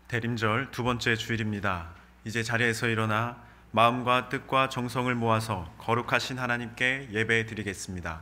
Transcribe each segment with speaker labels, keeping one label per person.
Speaker 1: 대림절 두 번째 주일입니다. 이제 자리에서 일어나 마음과 뜻과 정성을 모아서 거룩하신 하나님께 예배 드리겠습니다.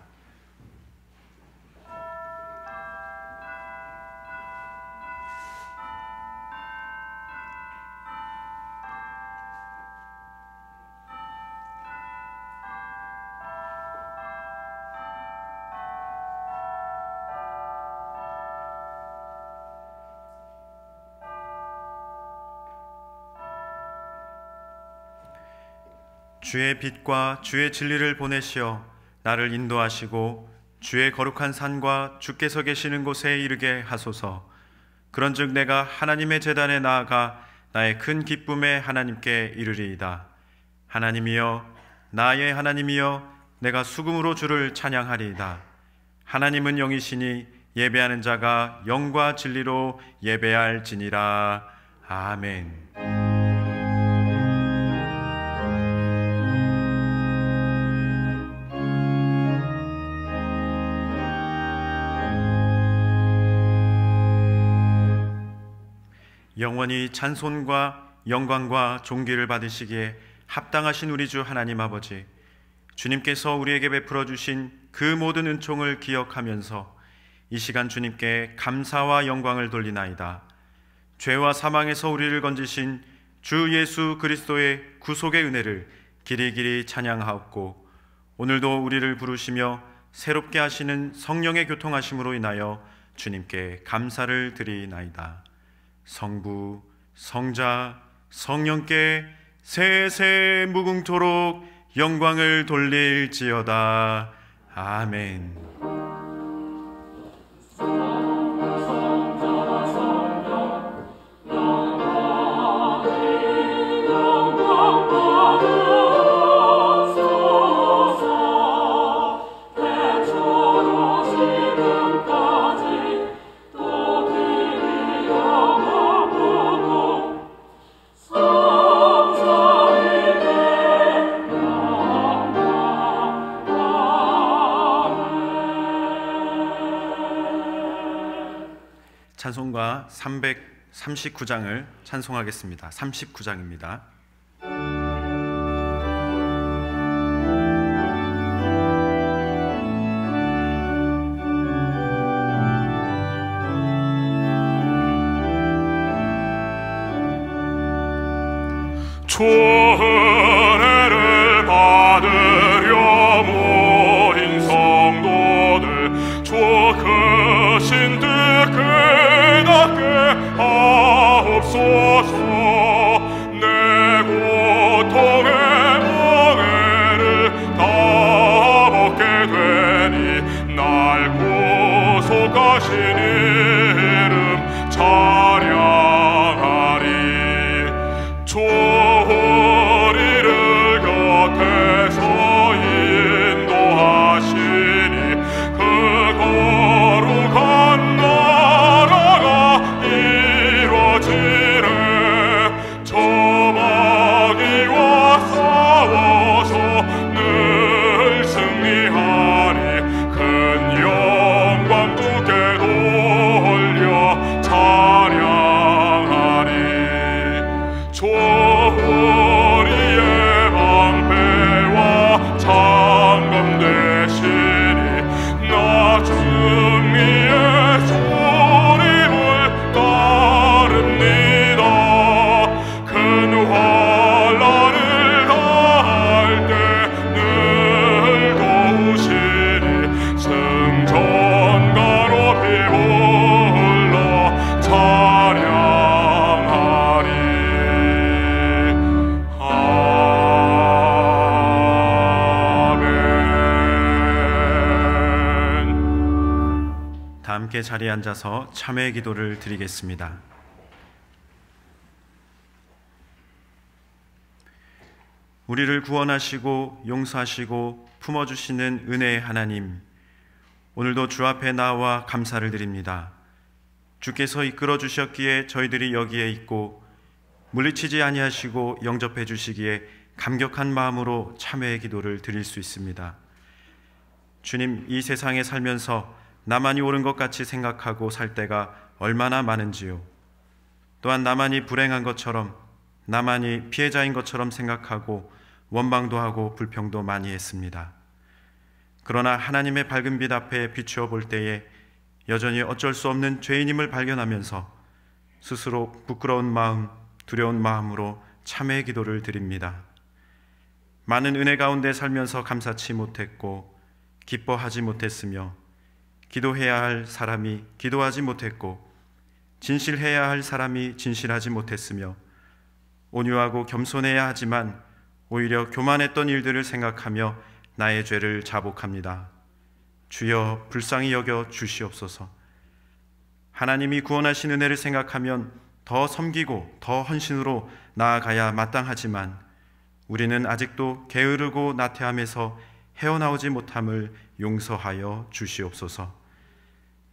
Speaker 1: 주의 빛과 주의 진리를 보내시어 나를 인도하시고 주의 거룩한 산과 주께서 계시는 곳에 이르게 하소서. 그런즉 내가 하나님의 제단에 나아가 나의 큰 기쁨에 하나님께 이르리이다. 하나님이여, 나의 하나님이여, 내가 수금으로 주를 찬양하리이다. 하나님은 영이시니 예배하는 자가 영과 진리로 예배할지니라. 아멘. 영원히 찬송과 영광과 존귀를 받으시기에 합당하신 우리 주 하나님 아버지, 주님께서 우리에게 베풀어 주신 그 모든 은총을 기억하면서 이 시간 주님께 감사와 영광을 돌리나이다. 죄와 사망에서 우리를 건지신 주 예수 그리스도의 구속의 은혜를 길이길이 찬양하옵고, 오늘도 우리를 부르시며 새롭게 하시는 성령의 교통하심으로 인하여 주님께 감사를 드리나이다. 성부, 성자, 성령께 세세 무궁토록 영광을 돌릴지어다. 아멘. 찬송가 339장을 찬송하겠습니다. 39장입니다.
Speaker 2: 주 은혜를 받으려 모인 성도들, 주 크신 뜻 하옵소서. 내 고통의 멍에를 다 벗게 되니 날 구속하신 이름 찬양하리. 주 우리를 곁에서 인도하시니 그 거룩한 나라가 이루어지네. 저 마귀와 싸워서 늘 승리하니 큰 영광 주께 돌려 찬양하리. 주 우리의 방패와 장검 되시니 나 승리의 소림을 따릅니다. 큰 환난을 당할 때 늘 도우시니 승전가로 비불러 찬양하리. 아멘.
Speaker 1: 다 함께 자리에 앉아서 참회의 기도를 드리겠습니다. 우리를 구원하시고 용서하시고 품어주시는 은혜의 하나님, 오늘도 주 앞에 나와 감사를 드립니다. 주께서 이끌어 주셨기에 저희들이 여기에 있고, 물리치지 아니하시고 영접해 주시기에 감격한 마음으로 참회의 기도를 드릴 수 있습니다. 주님, 이 세상에 살면서 나만이 옳은 것 같이 생각하고 살 때가 얼마나 많은지요. 또한 나만이 불행한 것처럼, 나만이 피해자인 것처럼 생각하고 원망도 하고 불평도 많이 했습니다. 그러나 하나님의 밝은 빛 앞에 비추어 볼 때에 여전히 어쩔 수 없는 죄인임을 발견하면서 스스로 부끄러운 마음, 두려운 마음으로 참회의 기도를 드립니다. 많은 은혜 가운데 살면서 감사치 못했고 기뻐하지 못했으며, 기도해야 할 사람이 기도하지 못했고 진실해야 할 사람이 진실하지 못했으며, 온유하고 겸손해야 하지만 오히려 교만했던 일들을 생각하며 나의 죄를 자복합니다. 주여 불쌍히 여겨 주시옵소서. 하나님이 구원하신 은혜를 생각하면 더 섬기고 더 헌신으로 나아가야 마땅하지만 우리는 아직도 게으르고 나태함에서 헤어나오지 못함을 용서하여 주시옵소서.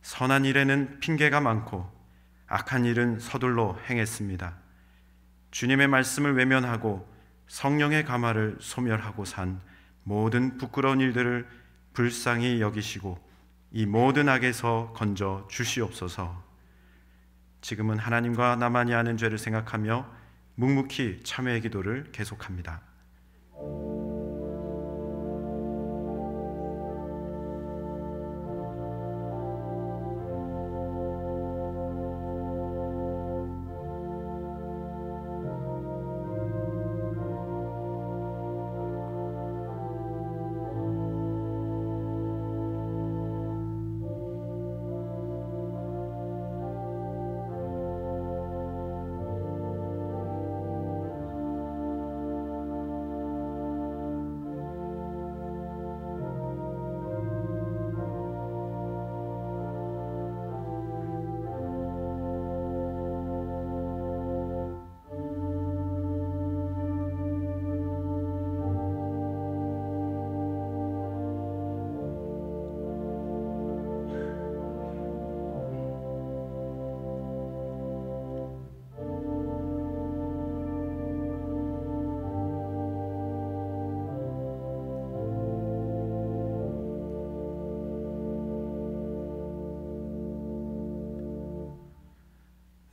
Speaker 1: 선한 일에는 핑계가 많고 악한 일은 서둘러 행했습니다. 주님의 말씀을 외면하고 성령의 감화를 소멸하고 산 모든 부끄러운 일들을 불쌍히 여기시고 이 모든 악에서 건져 주시옵소서. 지금은 하나님과 나만이 아는 죄를 생각하며 묵묵히 참회의 기도를 계속합니다.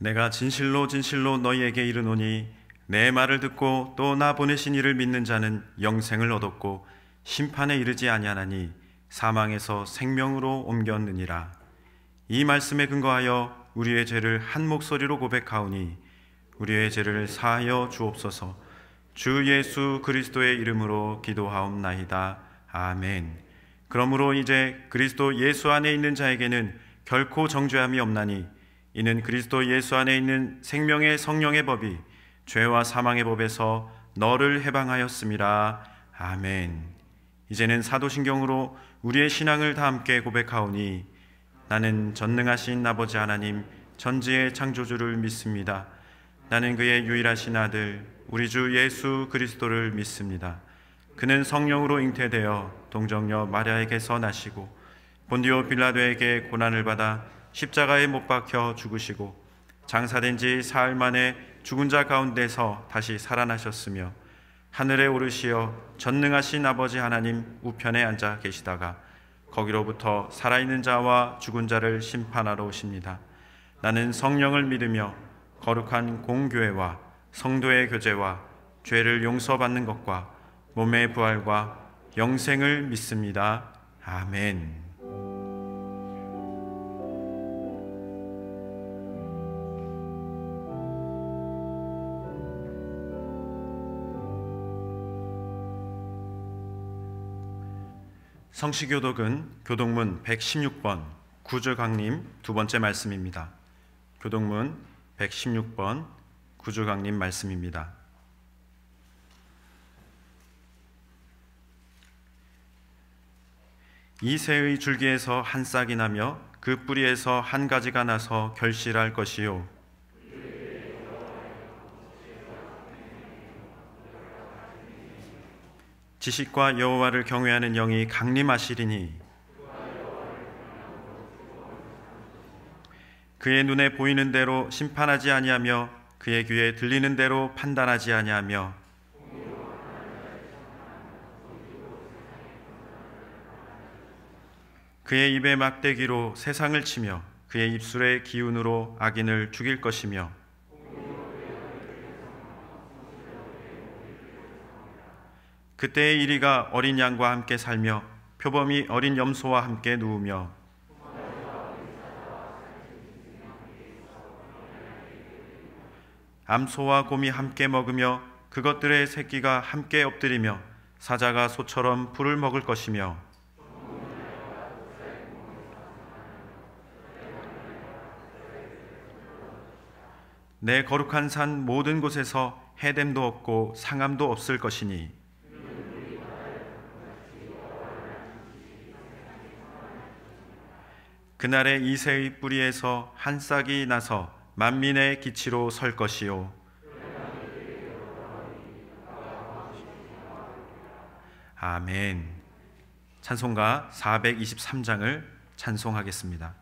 Speaker 1: 내가 진실로 진실로 너희에게 이르노니 내 말을 듣고 또 나 보내신 이를 믿는 자는 영생을 얻었고 심판에 이르지 아니하나니 사망에서 생명으로 옮겼느니라. 이 말씀에 근거하여 우리의 죄를 한 목소리로 고백하오니 우리의 죄를 사하여 주옵소서. 주 예수 그리스도의 이름으로 기도하옵나이다. 아멘. 그러므로 이제 그리스도 예수 안에 있는 자에게는 결코 정죄함이 없나니 이는 그리스도 예수 안에 있는 생명의 성령의 법이 죄와 사망의 법에서 너를 해방하였음이라. 아멘. 이제는 사도신경으로 우리의 신앙을 다 함께 고백하오니 나는 전능하신 아버지 하나님 전지의 창조주를 믿습니다. 나는 그의 유일하신 아들 우리 주 예수 그리스도를 믿습니다. 그는 성령으로 잉태되어 동정녀 마리아에게서 나시고 본디오 빌라도에게 고난을 받아 십자가에 못 박혀 죽으시고 장사된 지 사흘 만에 죽은 자 가운데서 다시 살아나셨으며 하늘에 오르시어 전능하신 아버지 하나님 우편에 앉아 계시다가 거기로부터 살아있는 자와 죽은 자를 심판하러 오십니다. 나는 성령을 믿으며 거룩한 공교회와 성도의 교제와 죄를 용서받는 것과 몸의 부활과 영생을 믿습니다. 아멘. 성시교독은 교독문 116번 구주강림 두 번째 말씀입니다. 교독문 116번 구주강림 말씀입니다. 이 새의 줄기에서 한 싹이 나며 그 뿌리에서 한 가지가 나서 결실할 것이요 지식과 여호와를 경외하는 영이 강림하시리니 그의 눈에 보이는 대로 심판하지 아니하며 그의 귀에 들리는 대로 판단하지 아니하며 그의 입에 막대기로 세상을 치며 그의 입술의 기운으로 악인을 죽일 것이며 그때의 이리가 어린 양과 함께 살며 표범이 어린 염소와 함께 누우며 암소와 곰이 함께 먹으며 그것들의 새끼가 함께 엎드리며 사자가 소처럼 풀을 먹을 것이며 내 거룩한 산 모든 곳에서 해됨도 없고 상함도 없을 것이니 그날에 이새의 뿌리에서 한 싹이 나서 만민의 기치로 설 것이요 아멘. 찬송가 423장을 찬송하겠습니다.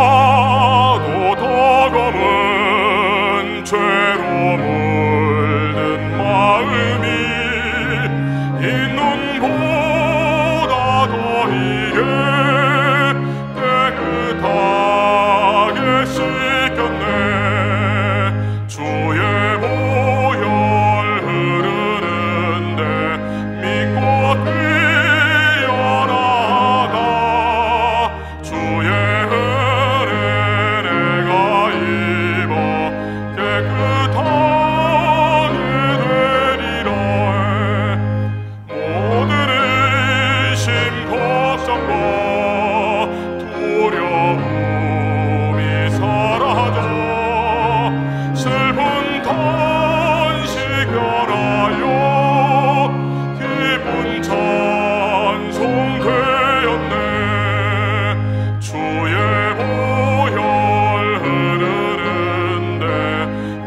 Speaker 2: 먹보다도 더 검은 죄로 물든 마음이 이 눈보다도 이게 깨끗하게 씻겼네. 주의 보혈 흐르는데 믿고 뛰어나가. 주의 은혜 내가 입어 깨끗하게 되리라. 모든 의심 걱정과 두려움이 사라져 슬픈 탄식 변하여 기쁜 찬송 되었네. 주의 보혈 흐르는데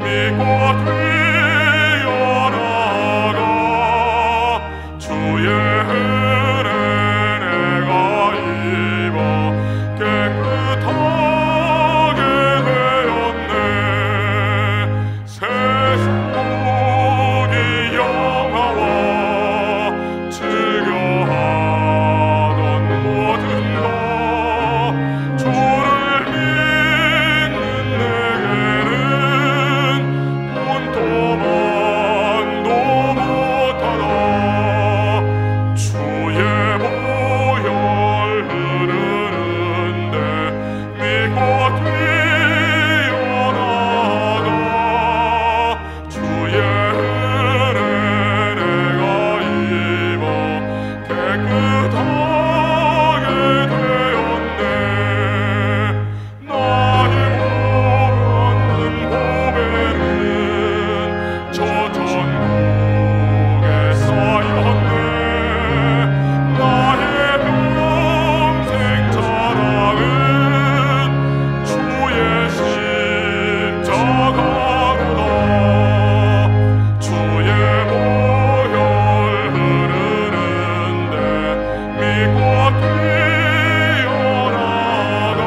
Speaker 2: 믿고 뛰어나가. 주의 은혜 내가 입어 깨끗하게 되었네. 세상 모기 영화와 즐겨하던 모든 것 주를 믿는 내게는 본토만도 못하다. 주의 보혈 흐르는데 믿고 뛰어나가. 주의 은혜 내가 입어 깨끗하게 되었네. 나의 몸은 보배는 저 전국에 쌓였네. 나의 평생 자랑은 주의 십자가로다. 주의 보혈 흐르는데 믿고 뛰어나가.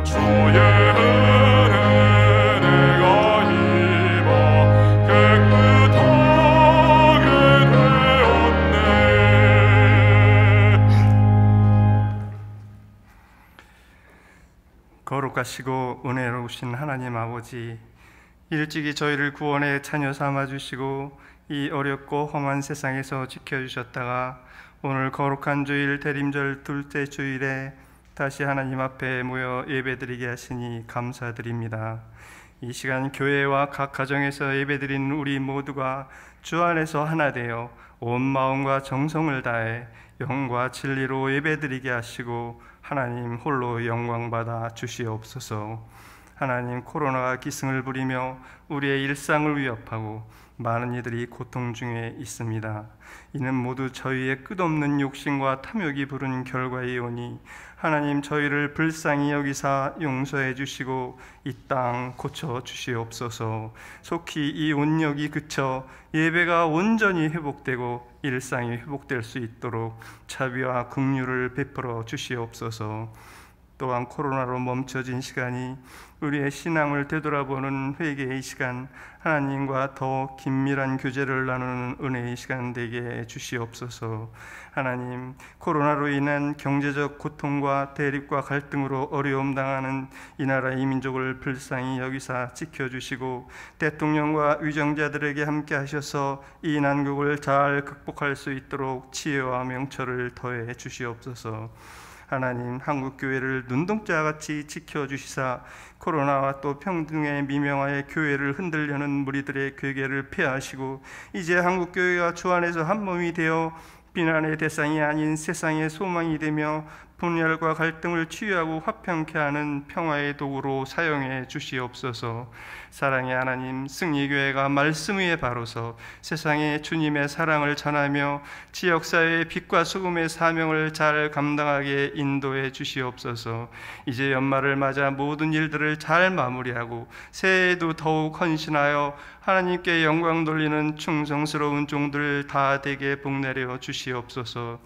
Speaker 2: 주의 은혜 내가 입어 깨끗하게 되었네.
Speaker 3: 거룩하시고 은혜로우신 하나님 아버지, 일찍이 저희를 구원의 자녀 삼아주시고 이 어렵고 험한 세상에서 지켜주셨다가 오늘 거룩한 주일 대림절 둘째 주일에 다시 하나님 앞에 모여 예배드리게 하시니 감사드립니다. 이 시간 교회와 각 가정에서 예배드리는 우리 모두가 주 안에서 하나 되어 온 마음과 정성을 다해 영과 진리로 예배드리게 하시고 하나님 홀로 영광받아 주시옵소서. 하나님, 코로나가 기승을 부리며 우리의 일상을 위협하고 많은 이들이 고통 중에 있습니다. 이는 모두 저희의 끝없는 욕심과 탐욕이 부른 결과이오니 하나님, 저희를 불쌍히 여기사 용서해 주시고 이 땅 고쳐 주시옵소서. 속히 이 온역이 그쳐 예배가 온전히 회복되고 일상이 회복될 수 있도록 자비와 긍휼을 베풀어 주시옵소서. 또한 코로나로 멈춰진 시간이 우리의 신앙을 되돌아보는 회개의 시간, 하나님과 더 긴밀한 교제를 나누는 은혜의 시간 되게 주시옵소서. 하나님, 코로나로 인한 경제적 고통과 대립과 갈등으로 어려움 당하는 이 나라의 민족을 불쌍히 여기사 지켜주시고 대통령과 위정자들에게 함께 하셔서 이 난국을 잘 극복할 수 있도록 지혜와 명철을 더해 주시옵소서. 하나님, 한국교회를 눈동자같이 지켜주시사 코로나와 또 평등의 미명하에 교회를 흔들려는 무리들의 괴계를 폐하시고 이제 한국교회가 주 안에서 한 몸이 되어 비난의 대상이 아닌 세상의 소망이 되며 분열과 갈등을 치유하고 화평케 하는 평화의 도구로 사용해 주시옵소서. 사랑의 하나님, 승리교회가 말씀 위에 바로서 세상에 주님의 사랑을 전하며 지역사회의 빛과 소금의 사명을 잘 감당하게 인도해 주시옵소서. 이제 연말을 맞아 모든 일들을 잘 마무리하고 새해에도 더욱 헌신하여 하나님께 영광 돌리는 충성스러운 종들 다 되게 복내려 주시옵소서.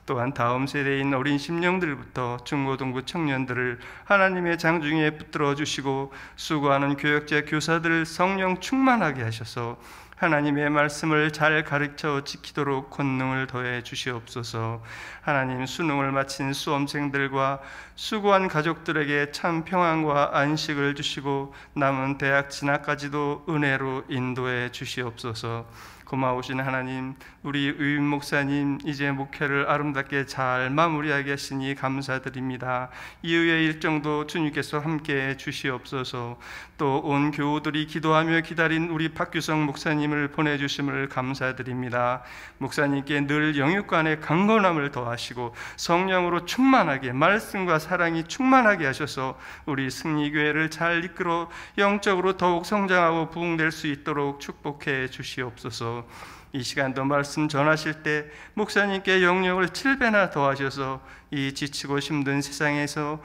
Speaker 3: 또한 다음 세대인 어린 심령들부터 중고등부 청년들을 하나님의 장중에 붙들어 주시고 수고하는 교역자 교사들을 성령 충만하게 하셔서 하나님의 말씀을 잘 가르쳐 지키도록 권능을 더해 주시옵소서. 하나님, 수능을 마친 수험생들과 수고한 가족들에게 참 평안과 안식을 주시고 남은 대학 진학까지도 은혜로 인도해 주시옵소서. 고마우신 하나님, 우리 의임 목사님 이제 목회를 아름답게 잘 마무리하게 하시니 감사드립니다. 이후의 일정도 주님께서 함께해 주시옵소서. 또 온 교우들이 기도하며 기다린 우리 박규성 목사님을 보내주심을 감사드립니다. 목사님께 늘 영육간의 강건함을 더하시고 성령으로 충만하게 말씀과 사랑이 충만하게 하셔서 우리 승리교회를 잘 이끌어 영적으로 더욱 성장하고 부흥될 수 있도록 축복해 주시옵소서. 이 시간도 말씀 전하실 때 목사님께 영역을 7배나 더하셔서 이 지치고 힘든 세상에서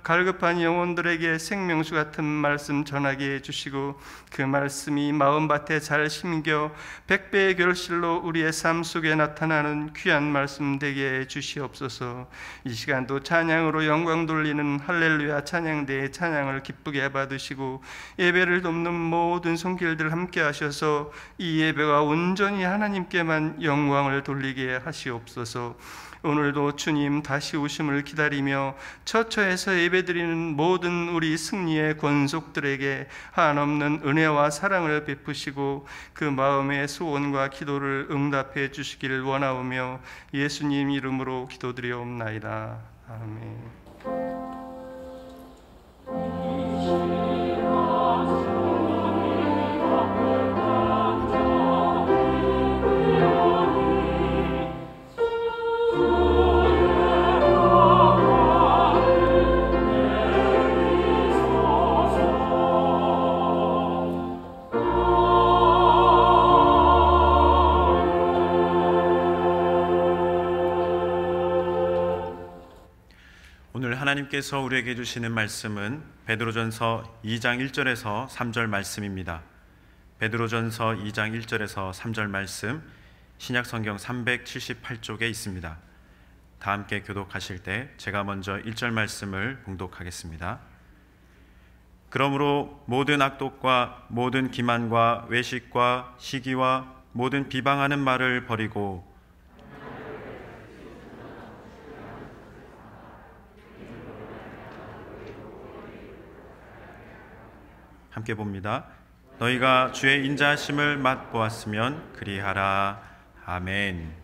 Speaker 3: 갈급한 영혼들에게 생명수 같은 말씀 전하게 해주시고 그 말씀이 마음밭에 잘 심겨 100배의 결실로 우리의 삶 속에 나타나는 귀한 말씀 되게 해주시옵소서. 이 시간도 찬양으로 영광 돌리는 할렐루야 찬양대의 찬양을 기쁘게 받으시고 예배를 돕는 모든 손길들 함께 하셔서 이 예배가 온전히 하나님께만 영광을 돌리게 하시옵소서. 오늘도 주님 다시 오심을 기다리며 처처에서 예배드리는 모든 우리 승리의 권속들에게 한없는 은혜와 사랑을 베푸시고 그 마음의 소원과 기도를 응답해 주시기를 원하오며 예수님 이름으로 기도드리옵나이다. 아멘.
Speaker 1: 오늘 하나님께서 우리에게 주시는 말씀은 베드로전서 2장 1절에서 3절 말씀입니다. 베드로전서 2장 1절에서 3절 말씀, 신약성경 378쪽에 있습니다. 다 함께 교독하실 때 제가 먼저 1절 말씀을 봉독하겠습니다. 그러므로 모든 악독과 모든 기만과 외식과 시기와 모든 비방하는 말을 버리고 함께 봅니다. 너희가 주의 인자하심을 맛보았으면 그리하라. 아멘.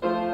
Speaker 2: 내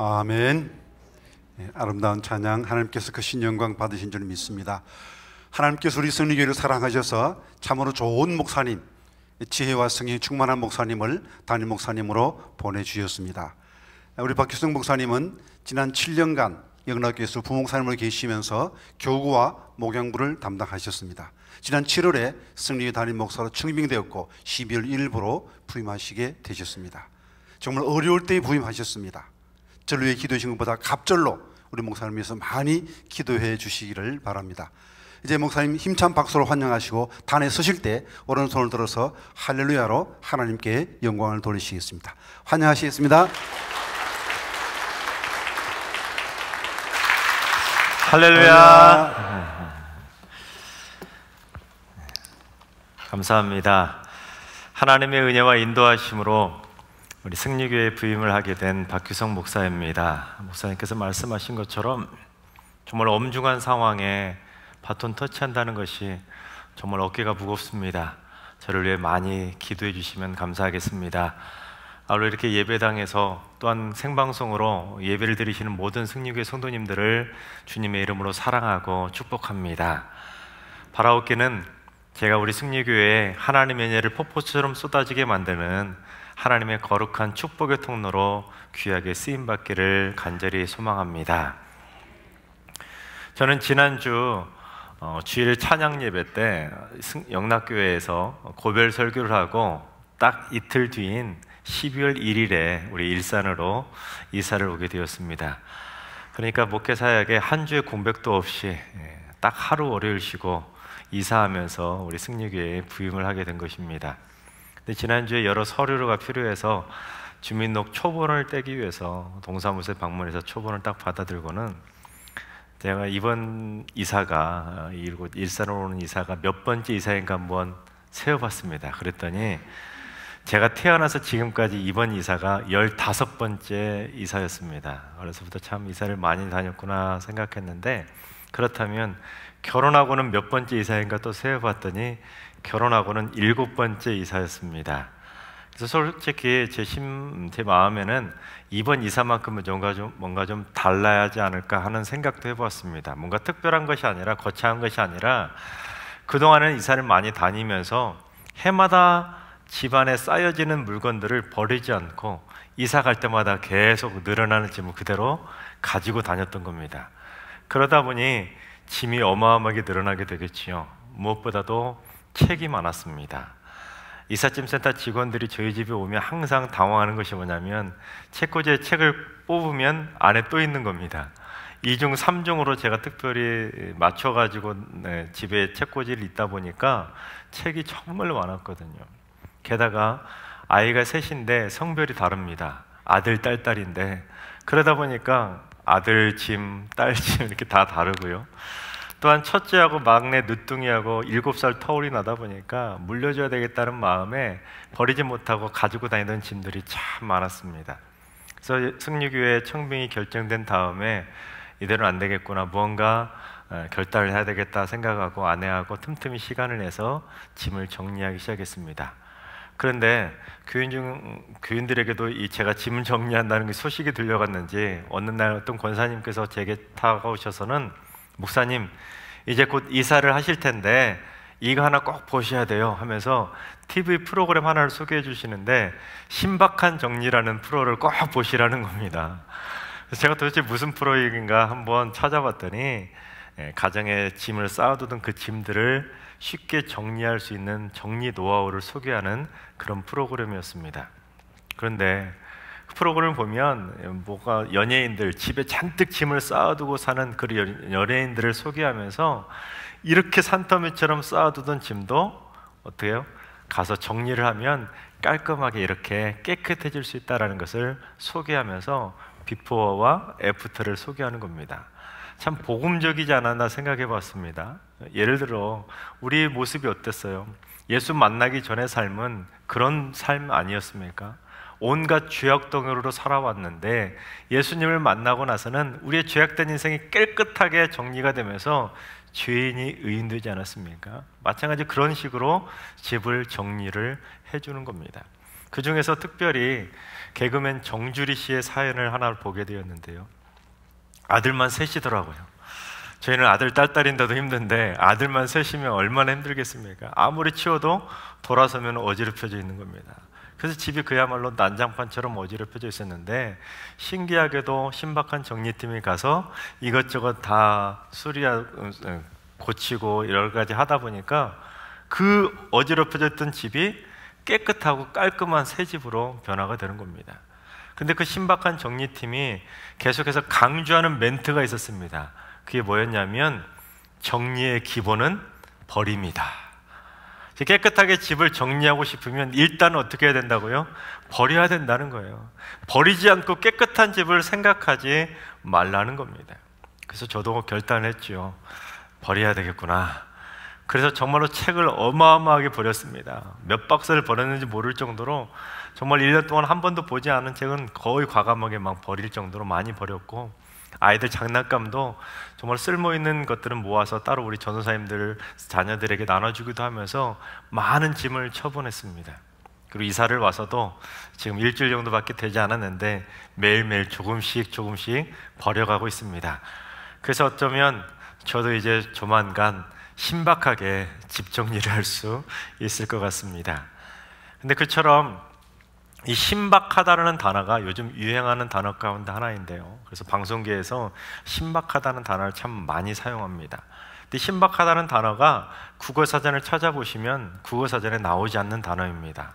Speaker 4: 아멘. 아름다운 찬양, 하나님께서 크신 영광 받으신 줄 믿습니다. 하나님께서 우리 승리교회를 사랑하셔서 참으로 좋은 목사님, 지혜와 성령이 충만한 목사님을 담임 목사님으로 보내주셨습니다. 우리 박규성 목사님은 지난 7년간 영락교회에서 부목사님으로 계시면서 교구와 목양부를 담당하셨습니다. 지난 7월에 승리교회 담임 목사로 청빙되었고 12월 1일부로 부임하시게 되셨습니다. 정말 어려울 때 부임하셨습니다. 저를 위해 기도하신 것보다 갑절로 우리 목사님 위해서 많이 기도해 주시기를 바랍니다. 이제 목사님 힘찬 박수로 환영하시고 단에 서실 때 오른손을 들어서 할렐루야로 하나님께 영광을 돌리시겠습니다. 환영하시겠습니다.
Speaker 5: 할렐루야. 감사합니다. 하나님의 은혜와 인도하심으로 우리 승리교회에 부임을 하게 된 박규성 목사입니다. 목사님께서 말씀하신 것처럼 정말 엄중한 상황에 바톤 터치한다는 것이 정말 어깨가 무겁습니다. 저를 위해 많이 기도해 주시면 감사하겠습니다. 바로 이렇게 예배당에서 또한 생방송으로 예배를 드리시는 모든 승리교회 성도님들을 주님의 이름으로 사랑하고 축복합니다. 바라옵기는 제가 우리 승리교회에 하나님의 은혜를 폭포처럼 쏟아지게 만드는 하나님의 거룩한 축복의 통로로 귀하게 쓰임받기를 간절히 소망합니다. 저는 지난주 주일 찬양 예배 때 영락교회에서 고별 설교를 하고 딱 이틀 뒤인 12월 1일에 우리 일산으로 이사를 오게 되었습니다. 그러니까 목회 사역에 한 주의 공백도 없이 딱 하루 월요일 쉬고 이사하면서 우리 승리교회에 부임을 하게 된 것입니다. 근데 지난주에 여러 서류가 필요해서 주민등록 초본을 떼기 위해서 동사무소에 방문해서 초본을 딱 받아들고는 제가 이번 이사가 이곳 일산으로 오는 이사가 몇 번째 이사인가 한번 세어봤습니다. 그랬더니 제가 태어나서 지금까지 이번 이사가 15번째 이사였습니다. 그래서부터 참 이사를 많이 다녔구나 생각했는데, 그렇다면 결혼하고는 몇 번째 이사인가 또 세어봤더니 결혼하고는 7번째 이사였습니다. 그래서 솔직히 제 마음에는 이번 이사만큼은 뭔가 좀 달라야 하지 않을까 하는 생각도 해보았습니다. 뭔가 특별한 것이 아니라 거창한 것이 아니라 그동안은 이사를 많이 다니면서 해마다 집안에 쌓여지는 물건들을 버리지 않고 이사 갈 때마다 계속 늘어나는 짐을 그대로 가지고 다녔던 겁니다. 그러다 보니 짐이 어마어마하게 늘어나게 되겠지요. 무엇보다도 책이 많았습니다. 이삿짐센터 직원들이 저희 집에 오면 항상 당황하는 것이 뭐냐면 책꽂이에 책을 뽑으면 안에 또 있는 겁니다. 2중 3중으로 제가 특별히 맞춰가지고 집에 책꽂이를 있다 보니까 책이 정말 많았거든요. 게다가 아이가 셋인데 성별이 다릅니다. 아들, 딸, 딸인데 그러다 보니까 아들 짐, 딸 짐 이렇게 다 다르고요. 또한 첫째하고 막내 늦둥이하고 7살 터울이 나다 보니까 물려줘야 되겠다는 마음에 버리지 못하고 가지고 다니던 짐들이 참 많았습니다. 그래서 승리교회 청빙이 결정된 다음에 이대로는 안 되겠구나, 무언가 결단을 해야 되겠다 생각하고 아내하고 틈틈이 시간을 내서 짐을 정리하기 시작했습니다. 그런데 교인들에게도 제가 짐을 정리한다는 게 소식이 들려갔는지 어느 날 어떤 권사님께서 제게 다가오셔서는 목사님, 이제 곧 이사를 하실 텐데 이거 하나 꼭 보셔야 돼요 하면서 TV 프로그램 하나를 소개해 주시는데 신박한 정리라는 프로를 꼭 보시라는 겁니다. 그래서 제가 도대체 무슨 프로인가 한번 찾아봤더니 가정에 짐을 쌓아두던 그 짐들을 쉽게 정리할 수 있는 정리 노하우를 소개하는 그런 프로그램이었습니다. 그런데 그 프로그램을 보면 뭐가 연예인들 집에 잔뜩 짐을 쌓아두고 사는 그 연예인들을 소개하면서 이렇게 산더미처럼 쌓아두던 짐도 어떻게 해요? 가서 정리를 하면 깔끔하게 이렇게 깨끗해질 수 있다는 것을 소개하면서 비포와 애프터를 소개하는 겁니다. 참 복음적이지 않았나 생각해 봤습니다. 예를 들어 우리의 모습이 어땠어요? 예수 만나기 전의 삶은 그런 삶 아니었습니까? 온갖 죄악덩어리로 살아왔는데 예수님을 만나고 나서는 우리의 죄악된 인생이 깨끗하게 정리가 되면서 죄인이 의인되지 않았습니까? 마찬가지 그런 식으로 집을 정리를 해주는 겁니다. 그 중에서 특별히 개그맨 정주리 씨의 사연을 하나 보게 되었는데요. 아들만 셋이더라고요. 저희는 아들, 딸인데도 힘든데 아들만 셋이면 얼마나 힘들겠습니까? 아무리 치워도 돌아서면 어지럽혀져 있는 겁니다. 그래서 집이 그야말로 난장판처럼 어지럽혀져 있었는데, 신기하게도 신박한 정리팀이 가서 이것저것 다 고치고 여러 가지 하다 보니까 그 어지럽혀졌던 집이 깨끗하고 깔끔한 새 집으로 변화가 되는 겁니다. 근데 그 신박한 정리팀이 계속해서 강조하는 멘트가 있었습니다. 그게 뭐였냐면, 정리의 기본은 버립니다. 깨끗하게 집을 정리하고 싶으면 일단 어떻게 해야 된다고요? 버려야 된다는 거예요. 버리지 않고 깨끗한 집을 생각하지 말라는 겁니다. 그래서 저도 결단했죠. 버려야 되겠구나. 그래서 정말로 책을 어마어마하게 버렸습니다. 몇 박스를 버렸는지 모를 정도로, 정말 1년 동안 한 번도 보지 않은 책은 거의 과감하게 막 버릴 정도로 많이 버렸고, 아이들 장난감도 정말 쓸모있는 것들은 모아서 따로 우리 전도사님들 자녀들에게 나눠주기도 하면서 많은 짐을 처분했습니다. 그리고 이사를 와서도 지금 일주일 정도밖에 되지 않았는데 매일매일 조금씩 버려가고 있습니다. 그래서 어쩌면 저도 이제 조만간 신박하게 집 정리를 할 수 있을 것 같습니다. 근데 그처럼 이 신박하다라는 단어가 요즘 유행하는 단어 가운데 하나인데요. 그래서 방송계에서 신박하다는 단어를 참 많이 사용합니다. 근데 신박하다는 단어가 국어사전을 찾아보시면 국어사전에 나오지 않는 단어입니다.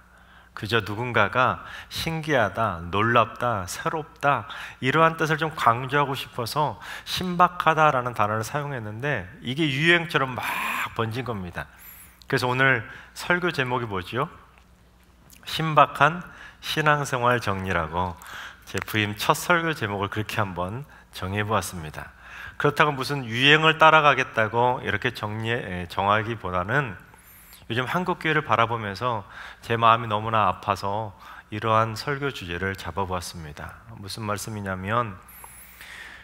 Speaker 5: 그저 누군가가 신기하다, 놀랍다, 새롭다 이러한 뜻을 좀 강조하고 싶어서 신박하다라는 단어를 사용했는데, 이게 유행처럼 막 번진 겁니다. 그래서 오늘 설교 제목이 뭐지요? 신박한 신앙생활 정리라고 제 부임 첫 설교 제목을 그렇게 한번 정해보았습니다. 그렇다고 무슨 유행을 따라가겠다고 이렇게 정하기보다는 요즘 한국교회를 바라보면서 제 마음이 너무나 아파서 이러한 설교 주제를 잡아보았습니다. 무슨 말씀이냐면,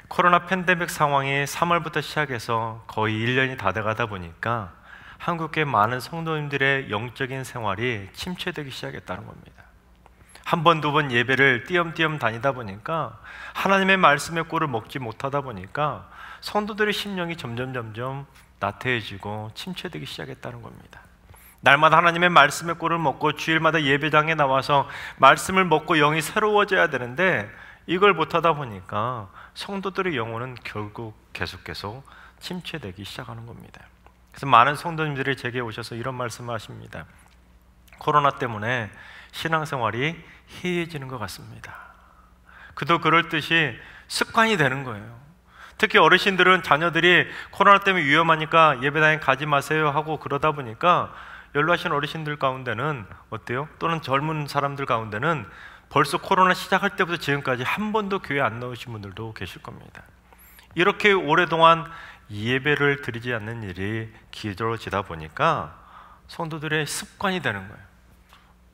Speaker 5: 코로나 팬데믹 상황이 3월부터 시작해서 거의 1년이 다 돼가다 보니까 한국교회 많은 성도님들의 영적인 생활이 침체되기 시작했다는 겁니다. 한 번, 두 번 예배를 띄엄띄엄 다니다 보니까 하나님의 말씀의 꼴을 먹지 못하다 보니까 성도들의 심령이 점점 나태해지고 침체되기 시작했다는 겁니다. 날마다 하나님의 말씀의 꼴을 먹고 주일마다 예배당에 나와서 말씀을 먹고 영이 새로워져야 되는데, 이걸 못하다 보니까 성도들의 영혼은 결국 계속 침체되기 시작하는 겁니다. 그래서 많은 성도님들이 제게 오셔서 이런 말씀을 하십니다. 코로나 때문에 신앙생활이 해이해지는 것 같습니다. 그도 그럴 듯이 습관이 되는 거예요. 특히 어르신들은 자녀들이 코로나 때문에 위험하니까 예배당에 가지 마세요 하고 그러다 보니까 연로하신 어르신들 가운데는 어때요? 또는 젊은 사람들 가운데는 벌써 코로나 시작할 때부터 지금까지 한 번도 교회 안 나오신 분들도 계실 겁니다. 이렇게 오랫동안 예배를 드리지 않는 일이 길어지다 보니까 성도들의 습관이 되는 거예요.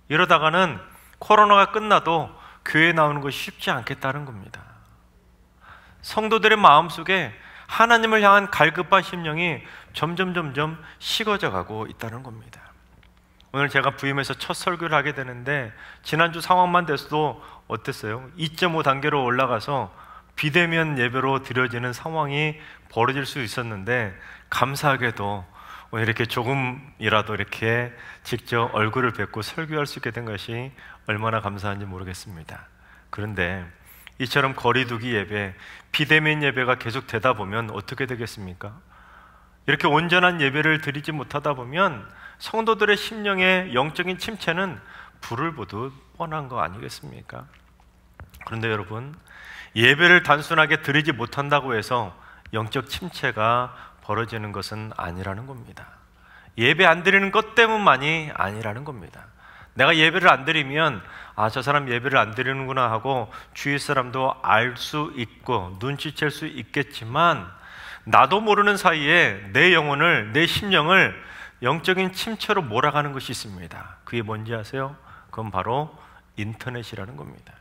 Speaker 5: 이러다가는 코로나가 끝나도 교회에 나오는 것이 쉽지 않겠다는 겁니다. 성도들의 마음속에 하나님을 향한 갈급한 심령이 점점 식어져 가고 있다는 겁니다. 오늘 제가 부임해서 첫 설교를 하게 되는데, 지난주 상황만 돼서도 어땠어요? 2.5 단계로 올라가서 비대면 예배로 드려지는 상황이 벌어질 수 있었는데, 감사하게도 이렇게 조금이라도 이렇게 직접 얼굴을 뵙고 설교할 수 있게 된 것이 얼마나 감사한지 모르겠습니다. 그런데 이처럼 거리두기 예배, 비대면 예배가 계속 되다 보면 어떻게 되겠습니까? 이렇게 온전한 예배를 드리지 못하다 보면 성도들의 심령의 영적인 침체는 불을 보듯 뻔한 거 아니겠습니까? 그런데 여러분, 예배를 단순하게 드리지 못한다고 해서 영적 침체가 벌어지는 것은 아니라는 겁니다. 예배 안 드리는 것 때문만이 아니라는 겁니다. 내가 예배를 안 드리면 저 사람 예배를 안 드리는구나 하고 주위 사람도 알 수 있고 눈치챌 수 있겠지만, 나도 모르는 사이에 내 영혼을, 내 심령을 영적인 침체로 몰아가는 것이 있습니다. 그게 뭔지 아세요? 그건 바로 인터넷이라는 겁니다.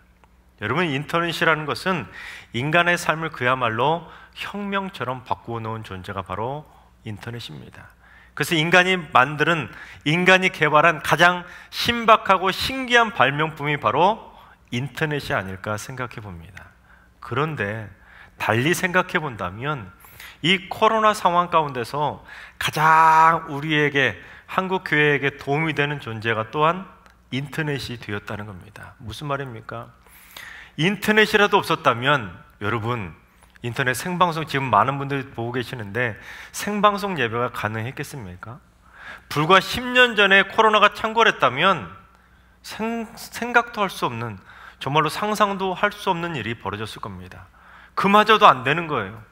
Speaker 5: 여러분, 인터넷이라는 것은 인간의 삶을 그야말로 혁명처럼 바꾸어 놓은 존재가 바로 인터넷입니다. 그래서 인간이 개발한 가장 신박하고 신기한 발명품이 바로 인터넷이 아닐까 생각해 봅니다. 그런데 달리 생각해 본다면 이 코로나 상황 가운데서 가장 우리에게, 한국 교회에게 도움이 되는 존재가 또한 인터넷이 되었다는 겁니다. 무슨 말입니까? 인터넷이라도 없었다면, 여러분, 인터넷 생방송 지금 많은 분들이 보고 계시는데 생방송 예배가 가능했겠습니까? 불과 10년 전에 코로나가 창궐했다면 생각도 할 수 없는, 정말로 상상도 할 수 없는 일이 벌어졌을 겁니다. 그마저도 안 되는 거예요.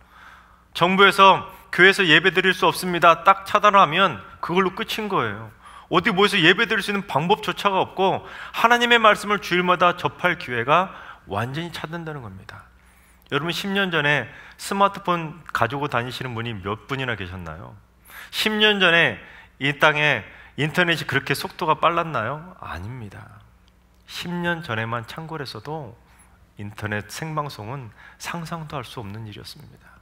Speaker 5: 정부에서 교회에서 예배 드릴 수 없습니다 딱 차단하면 그걸로 끝인 거예요. 어디 모여서 예배 드릴 수 있는 방법조차가 없고 하나님의 말씀을 주일마다 접할 기회가 완전히 차단되는 겁니다. 여러분, 10년 전에 스마트폰 가지고 다니시는 분이 몇 분이나 계셨나요? 10년 전에 이 땅에 인터넷이 그렇게 속도가 빨랐나요? 아닙니다. 10년 전에만 창궐했어도 인터넷 생방송은 상상도 할 수 없는 일이었습니다.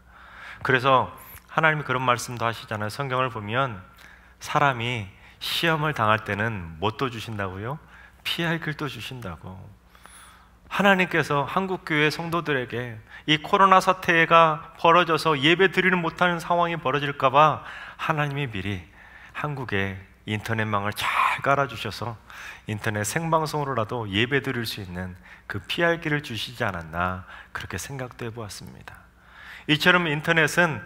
Speaker 5: 그래서 하나님이 그런 말씀도 하시잖아요. 성경을 보면 사람이 시험을 당할 때는 뭣도 주신다고요? 피할 길도 주신다고. 하나님께서 한국교회 성도들에게 이 코로나 사태가 벌어져서 예배 드리는 못하는 상황이 벌어질까 봐 하나님이 미리 한국에 인터넷망을 잘 깔아주셔서 인터넷 생방송으로라도 예배 드릴 수 있는 그 피할 길을 주시지 않았나, 그렇게 생각도 해보았습니다. 이처럼 인터넷은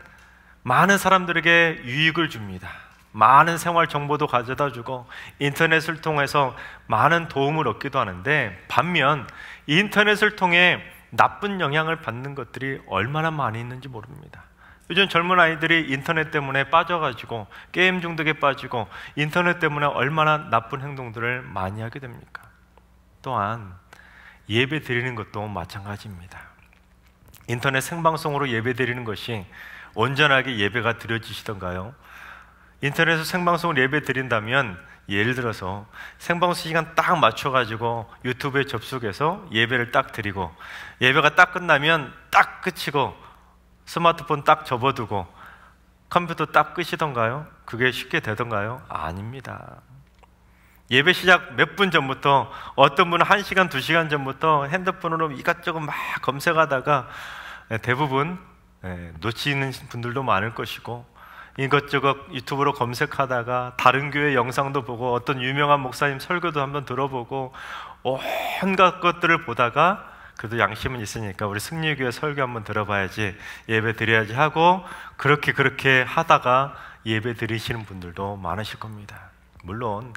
Speaker 5: 많은 사람들에게 유익을 줍니다. 많은 생활 정보도 가져다 주고 인터넷을 통해서 많은 도움을 얻기도 하는데, 반면 인터넷을 통해 나쁜 영향을 받는 것들이 얼마나 많이 있는지 모릅니다. 요즘 젊은 아이들이 인터넷 때문에 빠져가지고 게임 중독에 빠지고 인터넷 때문에 얼마나 나쁜 행동들을 많이 하게 됩니까? 또한 예배 드리는 것도 마찬가지입니다. 인터넷 생방송으로 예배 드리는 것이 온전하게 예배가 드려지시던가요? 인터넷에서 생방송을 예배 드린다면, 예를 들어서 생방송 시간 딱 맞춰가지고 유튜브에 접속해서 예배를 딱 드리고 예배가 딱 끝나면 딱 끝이고 스마트폰 딱 접어두고 컴퓨터 딱 끄시던가요? 그게 쉽게 되던가요? 아닙니다. 예배 시작 몇 분 전부터, 어떤 분은 1시간, 2시간 전부터 핸드폰으로 이것저것 막 검색하다가 대부분 놓치는 분들도 많을 것이고, 이것저것 유튜브로 검색하다가 다른 교회 영상도 보고 어떤 유명한 목사님 설교도 한번 들어보고 온갖 것들을 보다가 그래도 양심은 있으니까 우리 승리교회 설교 한번 들어봐야지, 예배 드려야지 하고 그렇게 하다가 예배 드리시는 분들도 많으실 겁니다. 물론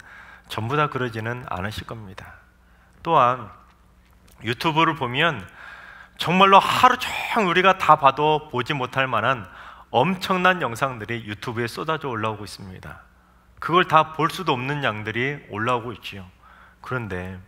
Speaker 5: 전부 다 그러지는 않으실 겁니다. 또한 유튜브를 보면 정말로 하루 종일 우리가 다 봐도 보지 못할 만한 엄청난 영상들이 유튜브에 쏟아져 올라오고 있습니다. 그걸 다 볼 수도 없는 양들이 올라오고 있지요. 그런데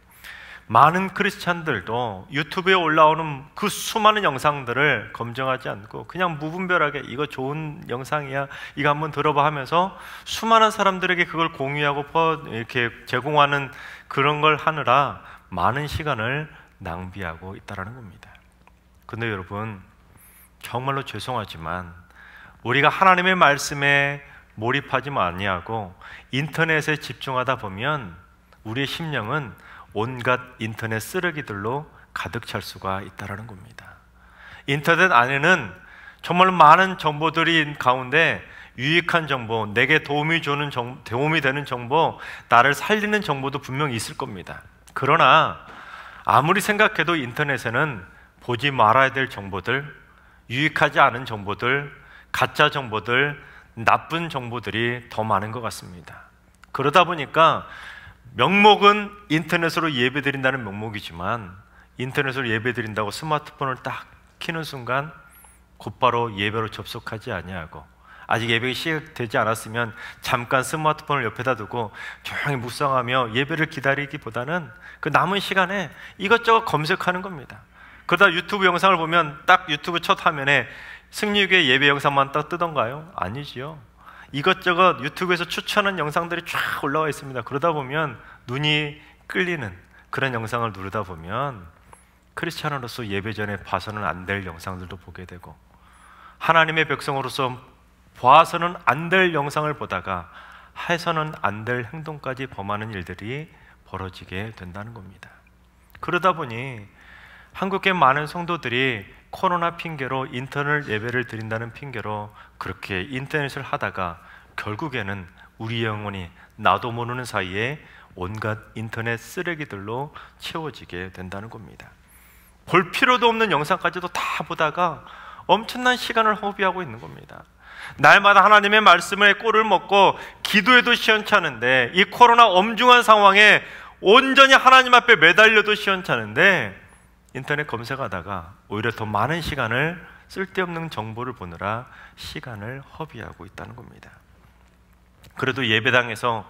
Speaker 5: 많은 크리스찬들도 유튜브에 올라오는 그 수많은 영상들을 검증하지 않고 그냥 무분별하게 이거 좋은 영상이야, 이거 한번 들어봐 하면서 수많은 사람들에게 그걸 공유하고 이렇게 제공하는 그런 걸 하느라 많은 시간을 낭비하고 있다는 겁니다. 근데 여러분, 정말로 죄송하지만 우리가 하나님의 말씀에 몰입하지 아니하고 인터넷에 집중하다 보면 우리의 심령은 온갖 인터넷 쓰레기들로 가득 찰 수가 있다는 겁니다. 인터넷 안에는 정말 많은 정보들이 가운데 유익한 정보, 내게 도움이 되는 정보, 나를 살리는 정보도 분명히 있을 겁니다. 그러나 아무리 생각해도 인터넷에는 보지 말아야 될 정보들, 유익하지 않은 정보들, 가짜 정보들, 나쁜 정보들이 더 많은 것 같습니다. 그러다 보니까 명목은 인터넷으로 예배드린다는 명목이지만 인터넷으로 예배드린다고 스마트폰을 딱 켜는 순간 곧바로 예배로 접속하지 아니하고, 아직 예배가 시작되지 않았으면 잠깐 스마트폰을 옆에다 두고 조용히 묵상하며 예배를 기다리기보다는 그 남은 시간에 이것저것 검색하는 겁니다. 그러다 유튜브 영상을 보면 딱 유튜브 첫 화면에 승리교회 예배 영상만 딱 뜨던가요? 아니지요. 이것저것 유튜브에서 추천한 영상들이 쫙 올라와 있습니다. 그러다 보면 눈이 끌리는 그런 영상을 누르다 보면 크리스찬으로서 예배 전에 봐서는 안 될 영상들도 보게 되고, 하나님의 백성으로서 봐서는 안 될 영상을 보다가 해서는 안 될 행동까지 범하는 일들이 벌어지게 된다는 겁니다. 그러다 보니 한국의 많은 성도들이 코로나 핑계로 인터넷 예배를 드린다는 핑계로 그렇게 인터넷을 하다가 결국에는 우리 영혼이 나도 모르는 사이에 온갖 인터넷 쓰레기들로 채워지게 된다는 겁니다. 볼 필요도 없는 영상까지도 다 보다가 엄청난 시간을 허비하고 있는 겁니다. 날마다 하나님의 말씀에 꼴을 먹고 기도해도 시원찮은데, 이 코로나 엄중한 상황에 온전히 하나님 앞에 매달려도 시원찮은데 인터넷 검색하다가 오히려 더 많은 시간을 쓸데없는 정보를 보느라 시간을 허비하고 있다는 겁니다. 그래도 예배당에서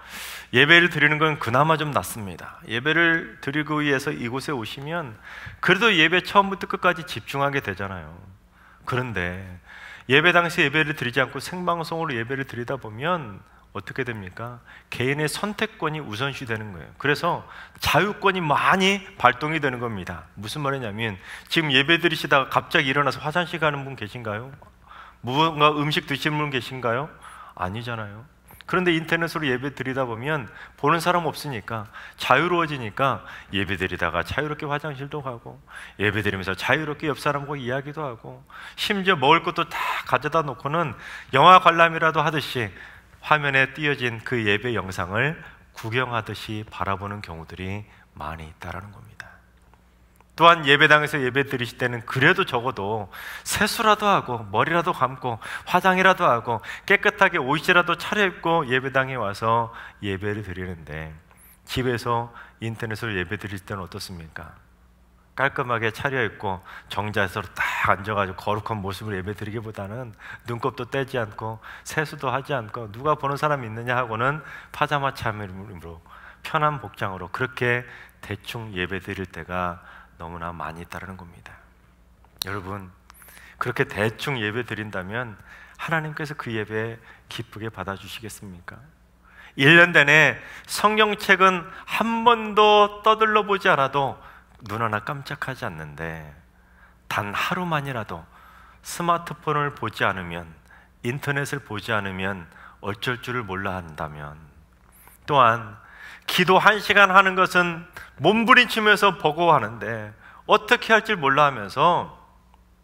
Speaker 5: 예배를 드리는 건 그나마 좀 낫습니다. 예배를 드리기 위해서 이곳에 오시면 그래도 예배 처음부터 끝까지 집중하게 되잖아요. 그런데 예배당에서 예배를 드리지 않고 생방송으로 예배를 드리다 보면 어떻게 됩니까? 개인의 선택권이 우선시 되는 거예요. 그래서 자유권이 많이 발동이 되는 겁니다. 무슨 말이냐면, 지금 예배 드리시다가 갑자기 일어나서 화장실 가는 분 계신가요? 무언가 음식 드시는 분 계신가요? 아니잖아요. 그런데 인터넷으로 예배 드리다 보면 보는 사람 없으니까 자유로워지니까 예배 드리다가 자유롭게 화장실도 가고, 예배 드리면서 자유롭게 옆 사람하고 이야기도 하고, 심지어 먹을 것도 다 가져다 놓고는 영화 관람이라도 하듯이 화면에 띄어진 그 예배 영상을 구경하듯이 바라보는 경우들이 많이 있다는 겁니다. 또한 예배당에서 예배 드리실 때는 그래도 적어도 세수라도 하고 머리라도 감고 화장이라도 하고 깨끗하게 옷이라도 차려입고 예배당에 와서 예배를 드리는데, 집에서 인터넷으로 예배 드릴 때는 어떻습니까? 깔끔하게 차려입고 정자세로 딱 앉아가지고 거룩한 모습으로 예배 드리기보다는 눈곱도 떼지 않고 세수도 하지 않고 누가 보는 사람이 있느냐 하고는 파자마 차림으로 편한 복장으로 그렇게 대충 예배 드릴 때가 너무나 많이 있다는 겁니다. 여러분, 그렇게 대충 예배 드린다면 하나님께서 그 예배 기쁘게 받아주시겠습니까? 1년 내내 성경책은 한 번도 떠들러 보지 않아도 눈 하나 깜짝하지 않는데, 단 하루만이라도 스마트폰을 보지 않으면, 인터넷을 보지 않으면 어쩔 줄을 몰라 한다면, 또한 기도 1시간 하는 것은 몸부림치면서 버거워하는데 어떻게 할지 몰라 하면서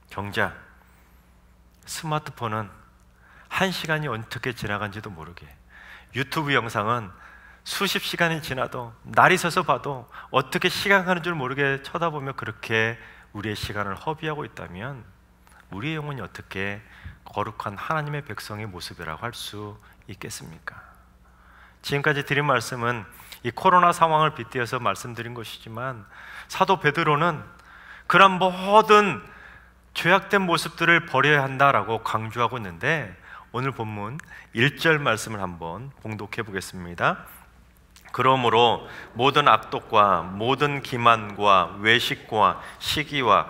Speaker 5: 정작 스마트폰은 1시간이 어떻게 지나간지도 모르게, 유튜브 영상은 수십 시간이 지나도 날이 서서 봐도 어떻게 시간 가는 줄 모르게 쳐다보며 그렇게 우리의 시간을 허비하고 있다면 우리의 영혼이 어떻게 거룩한 하나님의 백성의 모습이라고 할 수 있겠습니까? 지금까지 드린 말씀은 이 코로나 상황을 빗대어서 말씀드린 것이지만, 사도 베드로는 그런 모든 죄악된 모습들을 버려야 한다라고 강조하고 있는데, 오늘 본문 1절 말씀을 한번 봉독해 보겠습니다. 그러므로 모든 악독과 모든 기만과 외식과 시기와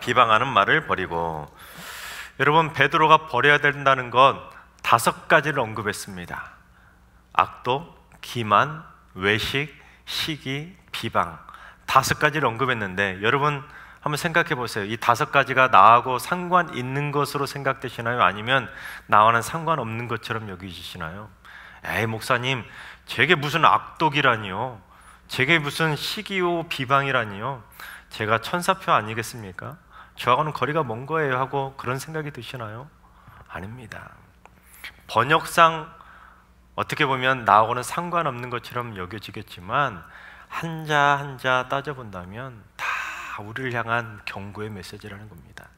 Speaker 5: 비방하는 말을 버리고, 여러분, 베드로가 버려야 된다는 건 5가지를 언급했습니다. 악독, 기만, 외식, 시기, 비방, 5가지를 언급했는데, 여러분 한번 생각해 보세요. 이 5가지가 나하고 상관 있는 것으로 생각되시나요? 아니면 나와는 상관없는 것처럼 여기시나요? 에이, 목사님, 제게 무슨 악독이라니요? 제게 무슨 시기요 비방이라니요? 제가 천사표 아니겠습니까? 저하고는 거리가 먼 거예요 하고 그런 생각이 드시나요? 아닙니다. 번역상 어떻게 보면 나하고는 상관없는 것처럼 여겨지겠지만, 한자 한자 따져본다면 다 우리를 향한 경고의 메시지라는 겁니다.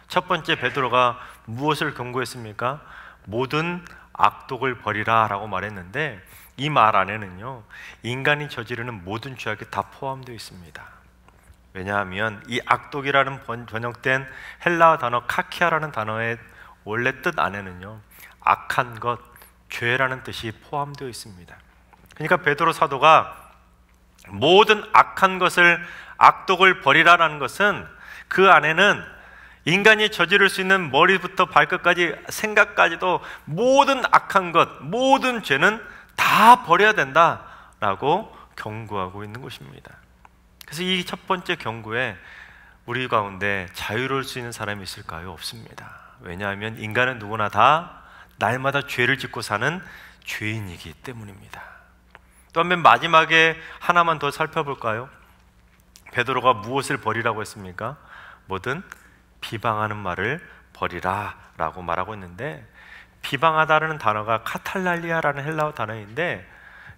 Speaker 5: 첫 번째, 베드로가 무엇을 경고했습니까? 모든 악독을 버리라 라고 말했는데, 이 말 안에는요, 인간이 저지르는 모든 죄악이 다 포함되어 있습니다. 왜냐하면 이 악독이라는 번역된 헬라어 단어 카키아라는 단어의 원래 뜻 안에는요, 악한 것, 죄라는 뜻이 포함되어 있습니다. 그러니까 베드로 사도가 모든 악한 것을, 악독을 버리라라는 것은 그 안에는 인간이 저지를 수 있는 머리부터 발끝까지 생각까지도 모든 악한 것, 모든 죄는 다 버려야 된다라고 경고하고 있는 것입니다. 그래서 이 첫 번째 경고에 우리 가운데 자유로울 수 있는 사람이 있을까요? 없습니다. 왜냐하면 인간은 누구나 다 날마다 죄를 짓고 사는 죄인이기 때문입니다. 또 한번 마지막에 하나만 더 살펴볼까요? 베드로가 무엇을 버리라고 했습니까? 뭐든 비방하는 말을 버리라 라고 말하고 있는데, 비방하다라는 단어가 카탈랄리아라는 헬라어 단어인데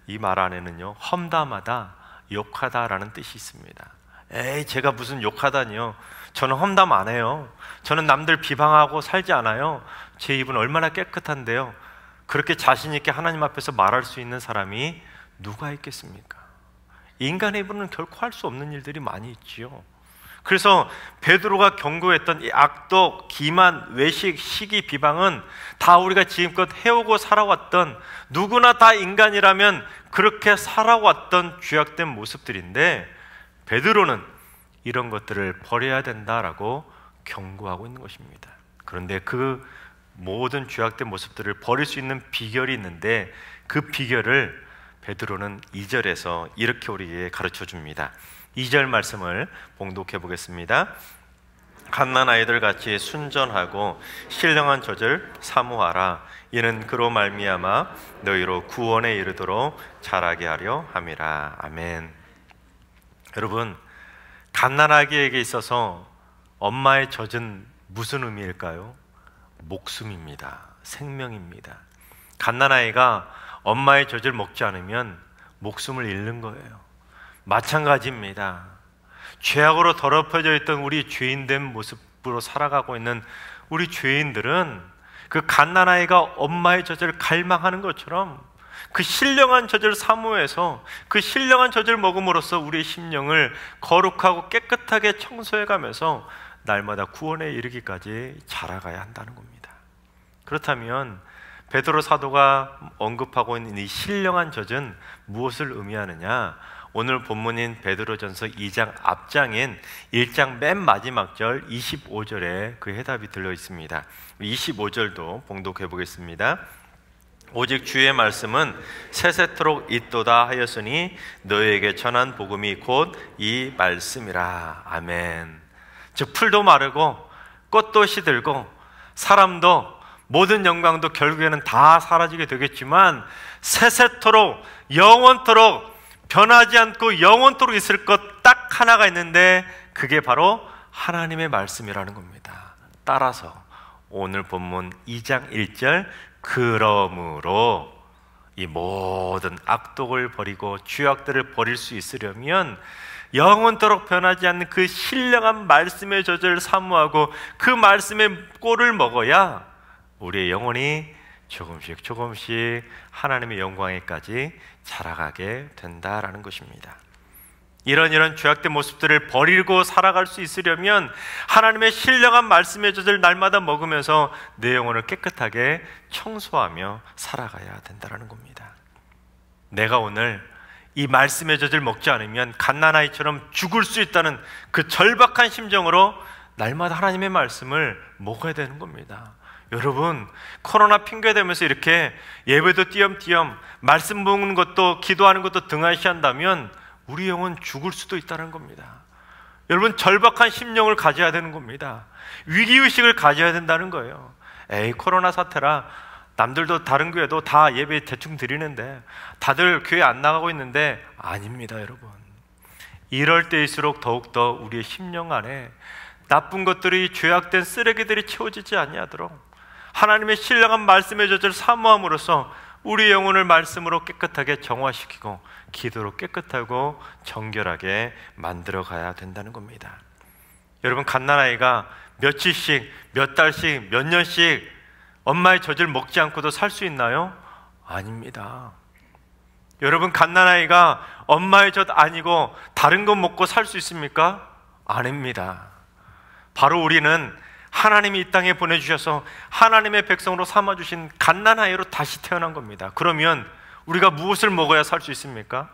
Speaker 5: 이 말 안에는요, 험담하다, 욕하다라는 뜻이 있습니다. 에이, 제가 무슨 욕하다니요. 저는 험담 안 해요. 저는 남들 비방하고 살지 않아요. 제 입은 얼마나 깨끗한데요. 그렇게 자신 있게 하나님 앞에서 말할 수 있는 사람이 누가 있겠습니까? 인간의 입으로는 결코 할 수 없는 일들이 많이 있지요. 그래서 베드로가 경고했던 이 악독, 기만, 외식, 시기, 비방은 다 우리가 지금껏 해오고 살아왔던, 누구나 다 인간이라면 그렇게 살아왔던 죄악된 모습들인데, 베드로는 이런 것들을 버려야 된다라고 경고하고 있는 것입니다. 그런데 그 모든 죄악된 모습들을 버릴 수 있는 비결이 있는데, 그 비결을 베드로는 2절에서 이렇게 우리에게 가르쳐 줍니다. 2절 말씀을 봉독해 보겠습니다. 갓난아이들 같이 순전하고 신령한 젖을 사모하라. 이는 그로 말미암아 너희로 구원에 이르도록 자라게 하려 함이라. 아멘. 여러분, 갓난아기에게 있어서 엄마의 젖은 무슨 의미일까요? 목숨입니다. 생명입니다. 갓난아이가 엄마의 젖을 먹지 않으면 목숨을 잃는 거예요. 마찬가지입니다. 죄악으로 더럽혀져 있던 우리 죄인된 모습으로 살아가고 있는 우리 죄인들은 그 갓난아이가 엄마의 젖을 갈망하는 것처럼 그 신령한 젖을 사모해서 그 신령한 젖을 먹음으로써 우리의 심령을 거룩하고 깨끗하게 청소해가면서 날마다 구원에 이르기까지 자라가야 한다는 겁니다. 그렇다면 베드로 사도가 언급하고 있는 이 신령한 젖은 무엇을 의미하느냐? 오늘 본문인 베드로전서 2장 앞장인 1장 맨 마지막 절 25절에 그 해답이 들려 있습니다. 25절도 봉독해 보겠습니다. 오직 주의 말씀은 세세토록 있도다 하였으니 너희에게 전한 복음이 곧 이 말씀이라. 아멘. 즉 풀도 마르고 꽃도 시들고 사람도 모든 영광도 결국에는 다 사라지게 되겠지만 세세토록 영원토록 변하지 않고 영원토록 있을 것 딱 하나가 있는데 그게 바로 하나님의 말씀이라는 겁니다. 따라서 오늘 본문 2장 1절 그러므로 이 모든 악독을 버리고 죄악들을 버릴 수 있으려면 영원토록 변하지 않는 그 신령한 말씀의 젖을 사모하고 그 말씀의 꼴을 먹어야 우리의 영혼이 조금씩 조금씩 하나님의 영광에까지 자라가게 된다라는 것입니다. 이런 죄악된 모습들을 버리고 살아갈 수 있으려면 하나님의 신령한 말씀의 젖을 날마다 먹으면서 내 영혼을 깨끗하게 청소하며 살아가야 된다라는 겁니다. 내가 오늘 이 말씀의 젖을 먹지 않으면 갓난아이처럼 죽을 수 있다는 그 절박한 심정으로 날마다 하나님의 말씀을 먹어야 되는 겁니다. 여러분, 코로나 핑계대면서 이렇게 예배도 띄엄띄엄 말씀 먹는 것도 기도하는 것도 등한시한다면 우리 영혼 죽을 수도 있다는 겁니다. 여러분, 절박한 심령을 가져야 되는 겁니다. 위기의식을 가져야 된다는 거예요. 에이, 코로나 사태라 남들도 다른 교회도 다 예배 대충 드리는데 다들 교회 안 나가고 있는데 아닙니다. 여러분, 이럴 때일수록 더욱더 우리의 심령 안에 나쁜 것들이 죄악된 쓰레기들이 채워지지 아니하도록 하나님의 신령한 말씀의 젖을 사모함으로써 우리 영혼을 말씀으로 깨끗하게 정화시키고 기도로 깨끗하고 정결하게 만들어 가야 된다는 겁니다. 여러분, 갓난아이가 며칠씩, 몇 달씩, 몇 년씩 엄마의 젖을 먹지 않고도 살 수 있나요? 아닙니다. 여러분, 갓난아이가 엄마의 젖 아니고 다른 것 먹고 살 수 있습니까? 아닙니다. 바로 우리는 하나님이 이 땅에 보내주셔서 하나님의 백성으로 삼아주신 갓난아이로 다시 태어난 겁니다. 그러면 우리가 무엇을 먹어야 살 수 있습니까?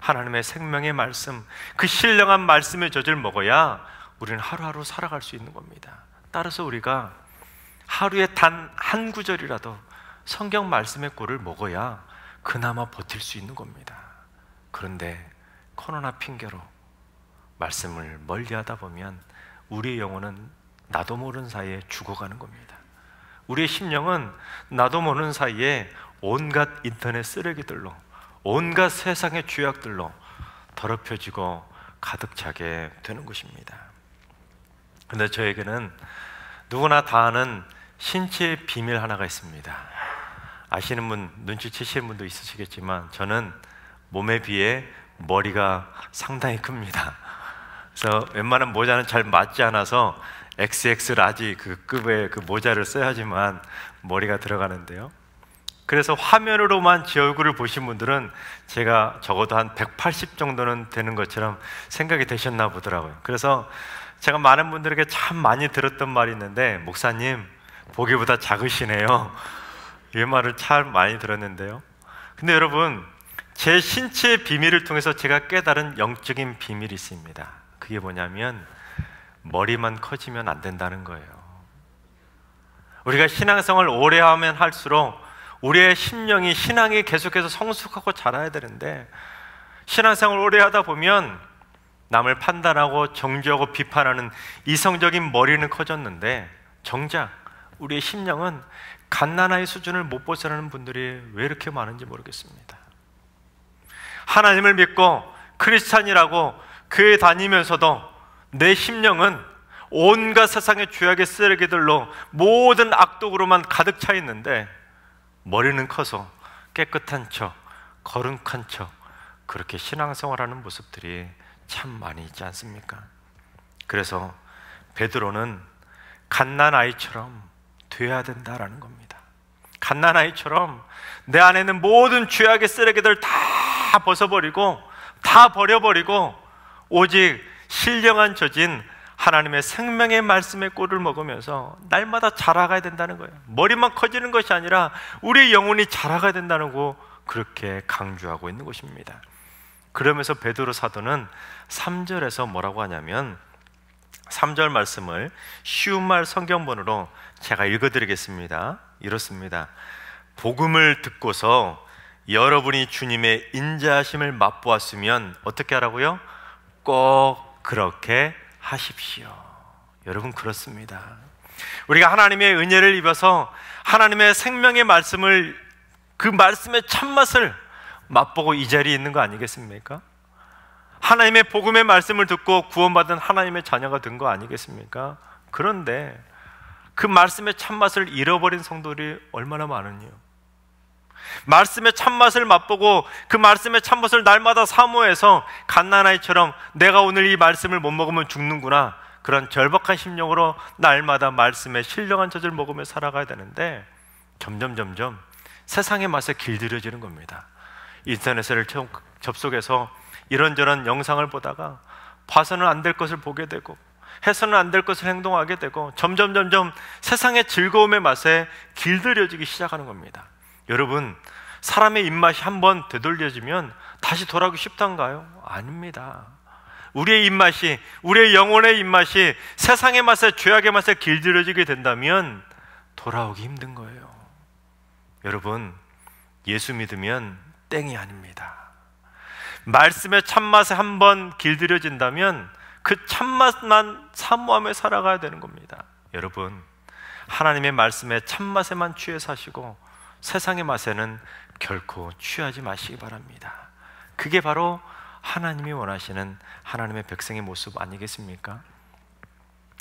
Speaker 5: 하나님의 생명의 말씀, 그 신령한 말씀의 젖을 먹어야 우리는 하루하루 살아갈 수 있는 겁니다. 따라서 우리가 하루에 단 한 구절이라도 성경 말씀의 꼴을 먹어야 그나마 버틸 수 있는 겁니다. 그런데 코로나 핑계로 말씀을 멀리하다 보면 우리의 영혼은 나도 모르는 사이에 죽어가는 겁니다. 우리의 심령은 나도 모르는 사이에 온갖 인터넷 쓰레기들로, 온갖 세상의 죄악들로 더럽혀지고 가득 차게 되는 것입니다. 그런데 저에게는 누구나 다 아는 신체의 비밀 하나가 있습니다. 아시는 분, 눈치채시는 분도 있으시겠지만 저는 몸에 비해 머리가 상당히 큽니다. 그래서 웬만한 모자는 잘 맞지 않아서 XX 라지 그 급의 그 모자를 써야지만 머리가 들어가는데요. 그래서 화면으로만 제 얼굴을 보신 분들은 제가 적어도 한 180 정도는 되는 것처럼 생각이 되셨나 보더라고요. 그래서 제가 많은 분들에게 참 많이 들었던 말이 있는데, 목사님 보기보다 작으시네요. 이 말을 참 많이 들었는데요. 근데 여러분, 제 신체의 비밀을 통해서 제가 깨달은 영적인 비밀이 있습니다. 그게 뭐냐면 머리만 커지면 안 된다는 거예요. 우리가 신앙생활을 오래 하면 할수록 우리의 심령이, 신앙이 계속해서 성숙하고 자라야 되는데, 신앙생활을 오래 하다 보면 남을 판단하고 정죄하고 비판하는 이성적인 머리는 커졌는데 정작 우리의 심령은 갓난아이 수준을 못 벗어나는 분들이 왜 이렇게 많은지 모르겠습니다. 하나님을 믿고 크리스찬이라고 교회 다니면서도 내 심령은 온갖 세상의 죄악의 쓰레기들로 모든 악독으로만 가득 차 있는데, 머리는 커서 깨끗한 척, 거룩한 척, 그렇게 신앙생활하는 모습들이 참 많이 있지 않습니까? 그래서 베드로는 갓난아이처럼 돼야 된다라는 겁니다. 갓난아이처럼 내 안에 있는 모든 죄악의 쓰레기들 다 벗어버리고, 다 버려버리고 오직 신령한 젖인 하나님의 생명의 말씀의 꿀을 먹으면서 날마다 자라가야 된다는 거예요. 머리만 커지는 것이 아니라 우리의 영혼이 자라가야 된다는 거, 그렇게 강조하고 있는 것입니다. 그러면서 베드로 사도는 3절에서 뭐라고 하냐면, 3절 말씀을 쉬운 말 성경본으로 제가 읽어드리겠습니다. 이렇습니다. 복음을 듣고서 여러분이 주님의 인자하심을 맛보았으면 어떻게 하라고요? 꼭 그렇게 하십시오. 여러분, 그렇습니다. 우리가 하나님의 은혜를 입어서 하나님의 생명의 말씀을, 그 말씀의 참맛을 맛보고 이 자리에 있는 거 아니겠습니까? 하나님의 복음의 말씀을 듣고 구원받은 하나님의 자녀가 된 거 아니겠습니까? 그런데 그 말씀의 참맛을 잃어버린 성도들이 얼마나 많으니요. 말씀의 참맛을 맛보고 그 말씀의 참맛을 날마다 사모해서 갓난아이처럼 내가 오늘 이 말씀을 못 먹으면 죽는구나, 그런 절박한 심령으로 날마다 말씀의 신령한 젖을 먹으며 살아가야 되는데, 점점 세상의 맛에 길들여지는 겁니다. 인터넷을 접속해서 이런저런 영상을 보다가 봐서는 안 될 것을 보게 되고 해서는 안 될 것을 행동하게 되고 점점 세상의 즐거움의 맛에 길들여지기 시작하는 겁니다. 여러분, 사람의 입맛이 한번 되돌려지면 다시 돌아오기 쉽단가요? 아닙니다. 우리의 입맛이, 우리의 영혼의 입맛이 세상의 맛에, 죄악의 맛에 길들여지게 된다면 돌아오기 힘든 거예요. 여러분, 예수 믿으면 땡이 아닙니다. 말씀의 참맛에 한번 길들여진다면 그 참맛만 사모하며 살아가야 되는 겁니다. 여러분, 하나님의 말씀의 참맛에만 취해 사시고 세상의 맛에는 결코 취하지 마시기 바랍니다. 그게 바로 하나님이 원하시는 하나님의 백성의 모습 아니겠습니까?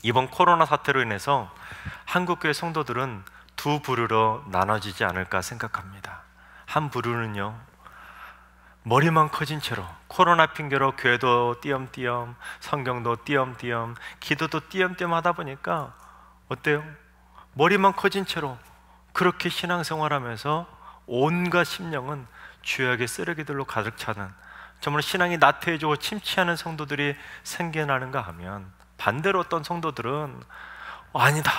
Speaker 5: 이번 코로나 사태로 인해서 한국교회 성도들은 두 부류로 나눠지지 않을까 생각합니다. 한 부류는요, 머리만 커진 채로 코로나 핑계로 교회도 띄엄띄엄, 성경도 띄엄띄엄, 기도도 띄엄띄엄 하다 보니까 어때요? 머리만 커진 채로 그렇게 신앙생활하면서 온갖 심령은 죄악의 쓰레기들로 가득 차는, 정말 신앙이 나태해지고 침체하는 성도들이 생겨나는가 하면, 반대로 어떤 성도들은 아니다,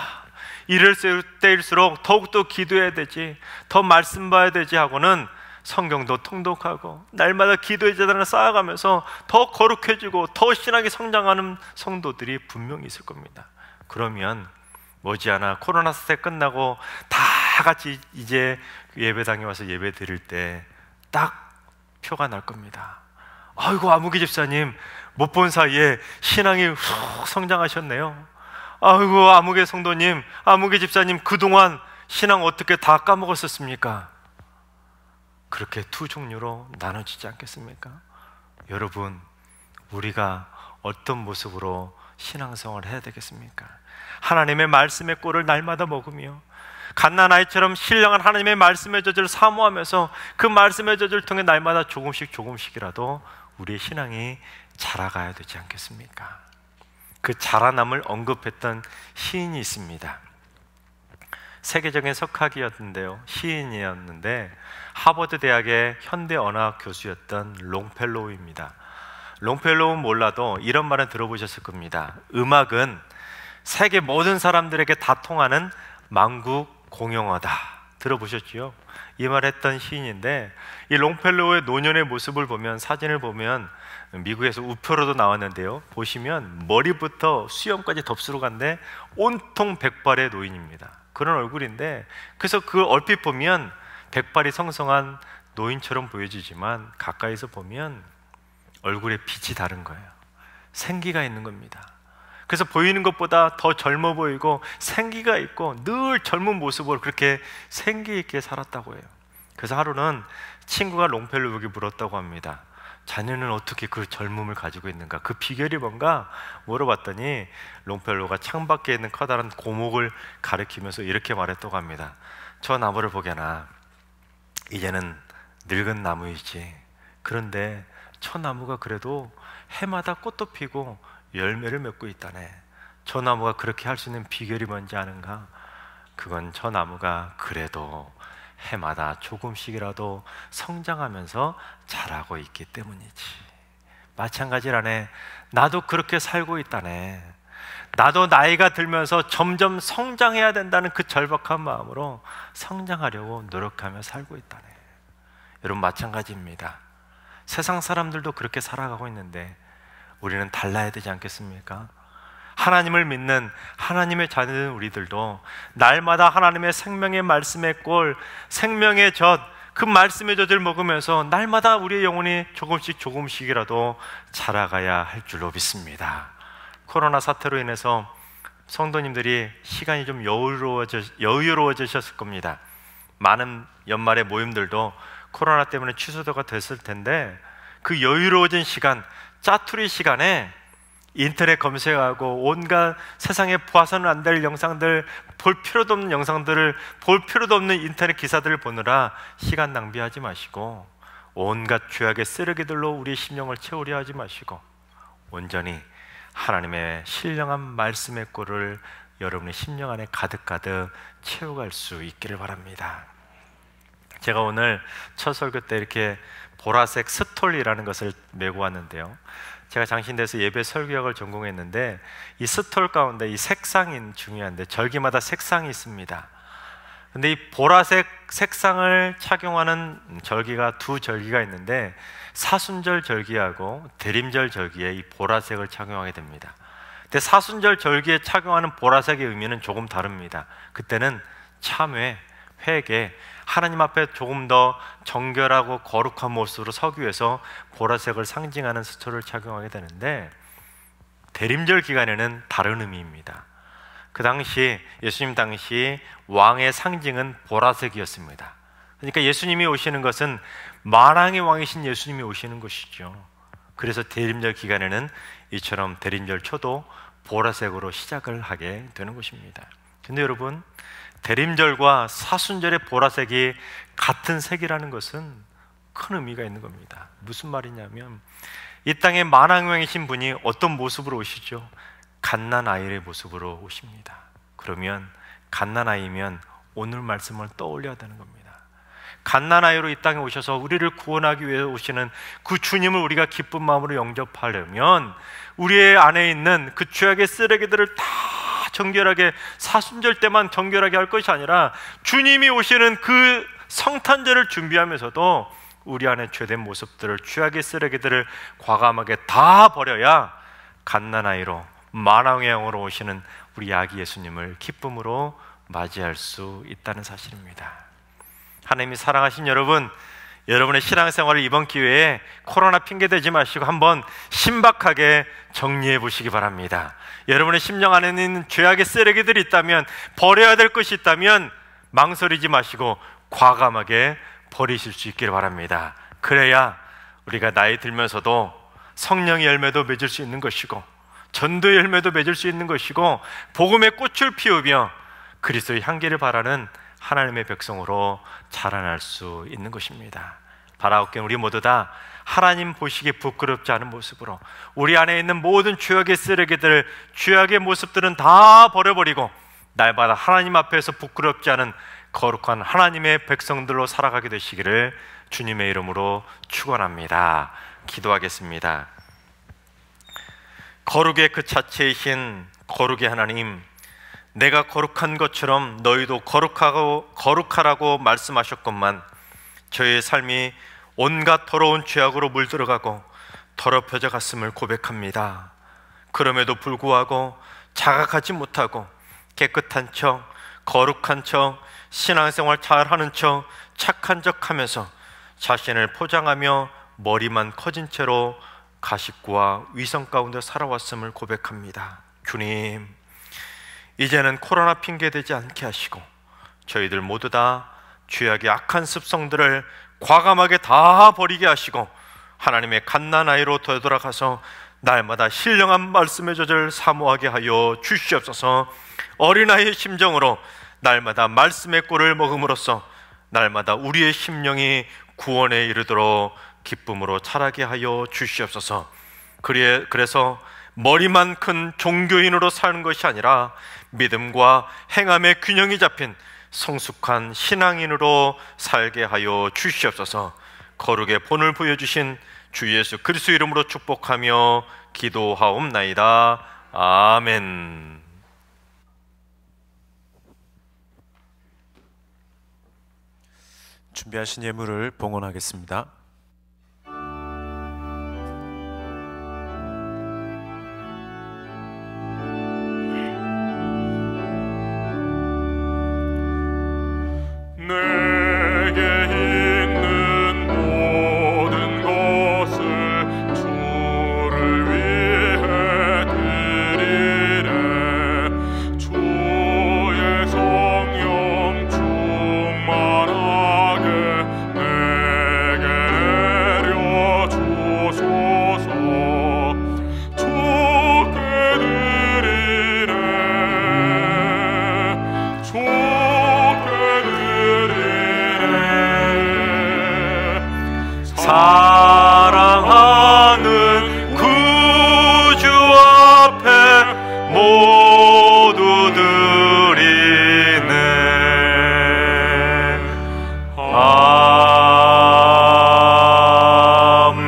Speaker 5: 이럴 때일수록 더욱더 기도해야 되지, 더 말씀 봐야 되지 하고는 성경도 통독하고 날마다 기도의 재단을 쌓아가면서 더 거룩해지고 더 신앙이 성장하는 성도들이 분명히 있을 겁니다. 그러면 머지않아 코로나 사태 끝나고 다 같이 이제 예배당에 와서 예배 드릴 때 딱 표가 날 겁니다. 아이고, 아무개 집사님 못 본 사이에 신앙이 훅 성장하셨네요. 아이고, 아무개 성도님, 아무개 집사님 그동안 신앙 어떻게 다 까먹었었습니까? 그렇게 두 종류로 나눠지지 않겠습니까? 여러분, 우리가 어떤 모습으로 신앙생활을 해야 되겠습니까? 하나님의 말씀의 꼴을 날마다 먹으며 갓난아이처럼 신령한 하나님의 말씀의 젖을 사모하면서 그 말씀의 젖을 통해 날마다 조금씩이라도 우리의 신앙이 자라가야 되지 않겠습니까? 그 자라남을 언급했던 시인이 있습니다. 세계적인 석학이었는데요, 시인이었는데 하버드 대학의 현대 언어학 교수였던 롱펠로우입니다. 롱펠로우는 몰라도 이런 말은 들어보셨을 겁니다. 음악은 세계 모든 사람들에게 다 통하는 만국 공용어다. 들어보셨죠? 이 말 했던 시인인데, 이 롱펠로우의 노년의 모습을 보면, 사진을 보면 미국에서 우표로도 나왔는데요, 보시면 머리부터 수염까지 덥수로 간데 온통 백발의 노인입니다. 그런 얼굴인데, 그래서 그 얼핏 보면 백발이 성성한 노인처럼 보여지지만 가까이서 보면 얼굴에 빛이 다른 거예요. 생기가 있는 겁니다. 그래서 보이는 것보다 더 젊어 보이고 생기가 있고 늘 젊은 모습으로 그렇게 생기 있게 살았다고 해요. 그래서 하루는 친구가 롱펠로우에게 물었다고 합니다. 자네는 어떻게 그 젊음을 가지고 있는가? 그 비결이 뭔가 물어봤더니 롱펠로우가 창밖에 있는 커다란 고목을 가리키면서 이렇게 말했다고 합니다. 저 나무를 보게나, 이제는 늙은 나무이지. 그런데 저 나무가 그래도 해마다 꽃도 피고 열매를 맺고 있다네. 저 나무가 그렇게 할 수 있는 비결이 뭔지 아는가? 그건 저 나무가 그래도 해마다 조금씩이라도 성장하면서 자라고 있기 때문이지. 마찬가지라네. 나도 그렇게 살고 있다네. 나도 나이가 들면서 점점 성장해야 된다는 그 절박한 마음으로 성장하려고 노력하며 살고 있다네. 여러분, 마찬가지입니다. 세상 사람들도 그렇게 살아가고 있는데 우리는 달라야 되지 않겠습니까? 하나님을 믿는 하나님의 자녀된 우리들도 날마다 하나님의 생명의 말씀의 꼴, 생명의 젖, 그 말씀의 젖을 먹으면서 날마다 우리의 영혼이 조금씩이라도 자라가야 할 줄로 믿습니다. 코로나 사태로 인해서 성도님들이 시간이 좀 여유로워지셨을 겁니다. 많은 연말의 모임들도 코로나 때문에 취소가 됐을 텐데, 그 여유로워진 시간, 짜투리 시간에 인터넷 검색하고 온갖 세상에 봐서는 안 될 영상들, 볼 필요도 없는 영상들을, 볼 필요도 없는 인터넷 기사들을 보느라 시간 낭비하지 마시고, 온갖 죄악의 쓰레기들로 우리 심령을 채우려 하지 마시고, 온전히 하나님의 신령한 말씀의 꼴을 여러분의 심령 안에 가득가득 채워갈 수 있기를 바랍니다. 제가 오늘 첫 설교 때 이렇게 보라색 스톨이라는 것을 메고 왔는데요, 제가 장신대에서 예배 설교학을 전공했는데 이 스톨 가운데 이 색상이 중요한데 절기마다 색상이 있습니다. 근데 이 보라색 색상을 착용하는 절기가 두 절기가 있는데, 사순절 절기하고 대림절 절기에 이 보라색을 착용하게 됩니다. 근데 사순절 절기에 착용하는 보라색의 의미는 조금 다릅니다. 그때는 참회, 회개, 하나님 앞에 조금 더 정결하고 거룩한 모습으로 서기 위해서 보라색을 상징하는 스톨을 착용하게 되는데, 대림절 기간에는 다른 의미입니다. 그 당시 예수님 당시 왕의 상징은 보라색이었습니다. 그러니까 예수님이 오시는 것은 만왕의 왕이신 예수님이 오시는 것이죠. 그래서 대림절 기간에는 이처럼 대림절 초도 보라색으로 시작을 하게 되는 것입니다. 근데 여러분, 대림절과 사순절의 보라색이 같은 색이라는 것은 큰 의미가 있는 겁니다. 무슨 말이냐면, 이 땅에 만왕왕이신 분이 어떤 모습으로 오시죠? 갓난아이의 모습으로 오십니다. 그러면 갓난아이면 오늘 말씀을 떠올려야 되는 겁니다. 갓난아이로 이 땅에 오셔서 우리를 구원하기 위해 오시는 그 주님을 우리가 기쁜 마음으로 영접하려면 우리의 안에 있는 그 죄악의 쓰레기들을 다 정결하게, 사순절 때만 정결하게 할 것이 아니라 주님이 오시는 그 성탄절을 준비하면서도 우리 안에 죄된 모습들을, 죄악의 쓰레기들을 과감하게 다 버려야 갓난아이로, 만왕의 왕으로 오시는 우리 아기 예수님을 기쁨으로 맞이할 수 있다는 사실입니다. 하나님이 사랑하신 여러분, 여러분의 신앙생활을 이번 기회에 코로나 핑계대지 마시고 한번 신박하게 정리해 보시기 바랍니다. 여러분의 심령 안에 있는 죄악의 쓰레기들이 있다면, 버려야 될 것이 있다면 망설이지 마시고 과감하게 버리실 수 있기를 바랍니다. 그래야 우리가 나이 들면서도 성령의 열매도 맺을 수 있는 것이고 전도의 열매도 맺을 수 있는 것이고 복음의 꽃을 피우며 그리스도의 향기를 바라는 하나님의 백성으로 자라날 수 있는 것입니다. 바라옵기는 우리 모두 다 하나님 보시기에 부끄럽지 않은 모습으로 우리 안에 있는 모든 죄악의 쓰레기들, 죄악의 모습들은 다 버려버리고 날마다 하나님 앞에서 부끄럽지 않은 거룩한 하나님의 백성들로 살아가게 되시기를 주님의 이름으로 축원합니다. 기도하겠습니다. 거룩의 그 자체이신 거룩의 하나님, 내가 거룩한 것처럼 너희도 거룩하라고 말씀하셨건만 저의 삶이 온갖 더러운 죄악으로 물들어가고 더럽혀져 갔음을 고백합니다. 그럼에도 불구하고 자각하지 못하고 깨끗한 척, 거룩한 척, 신앙생활 잘하는 척, 착한 척 하면서 자신을 포장하며 머리만 커진 채로 가식과 위선 가운데 살아왔음을 고백합니다. 주님, 이제는 코로나 핑계대지 않게 하시고 저희들 모두 다 죄악의 악한 습성들을 과감하게 다 버리게 하시고 하나님의 갓난아이로 되돌아가서 날마다 신령한 말씀의 젖을 사모하게 하여 주시옵소서. 어린아이의 심정으로 날마다 말씀의 꿀을 먹음으로써 날마다 우리의 심령이 구원에 이르도록 기쁨으로 자라게 하여 주시옵소서. 그래서 머리만 큰 종교인으로 사는 것이 아니라 믿음과 행함의 균형이 잡힌 성숙한 신앙인으로 살게 하여 주시옵소서. 거룩의 본을 보여주신 주 예수 그리스도 이름으로 축복하며 기도하옵나이다. 아멘.
Speaker 1: 준비하신 예물을 봉헌하겠습니다.
Speaker 2: 내게 있는 모든 것을 주를 위해 드리래. 주의 성령 충만하게 내게 내려주소서. 주께 드리래.
Speaker 5: 사랑하는 구주 앞에 모두 드리네. 아멘.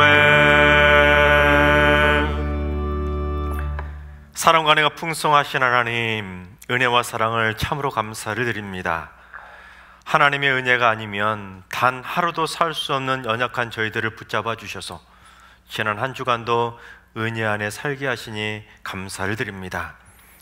Speaker 5: 사랑과 은혜가 풍성하신 하나님, 은혜와 사랑을 참으로 감사를 드립니다. 하나님의 은혜가 아니면 단 하루도 살 수 없는 연약한 저희들을 붙잡아 주셔서 지난 한 주간도 은혜 안에 살게 하시니 감사를 드립니다.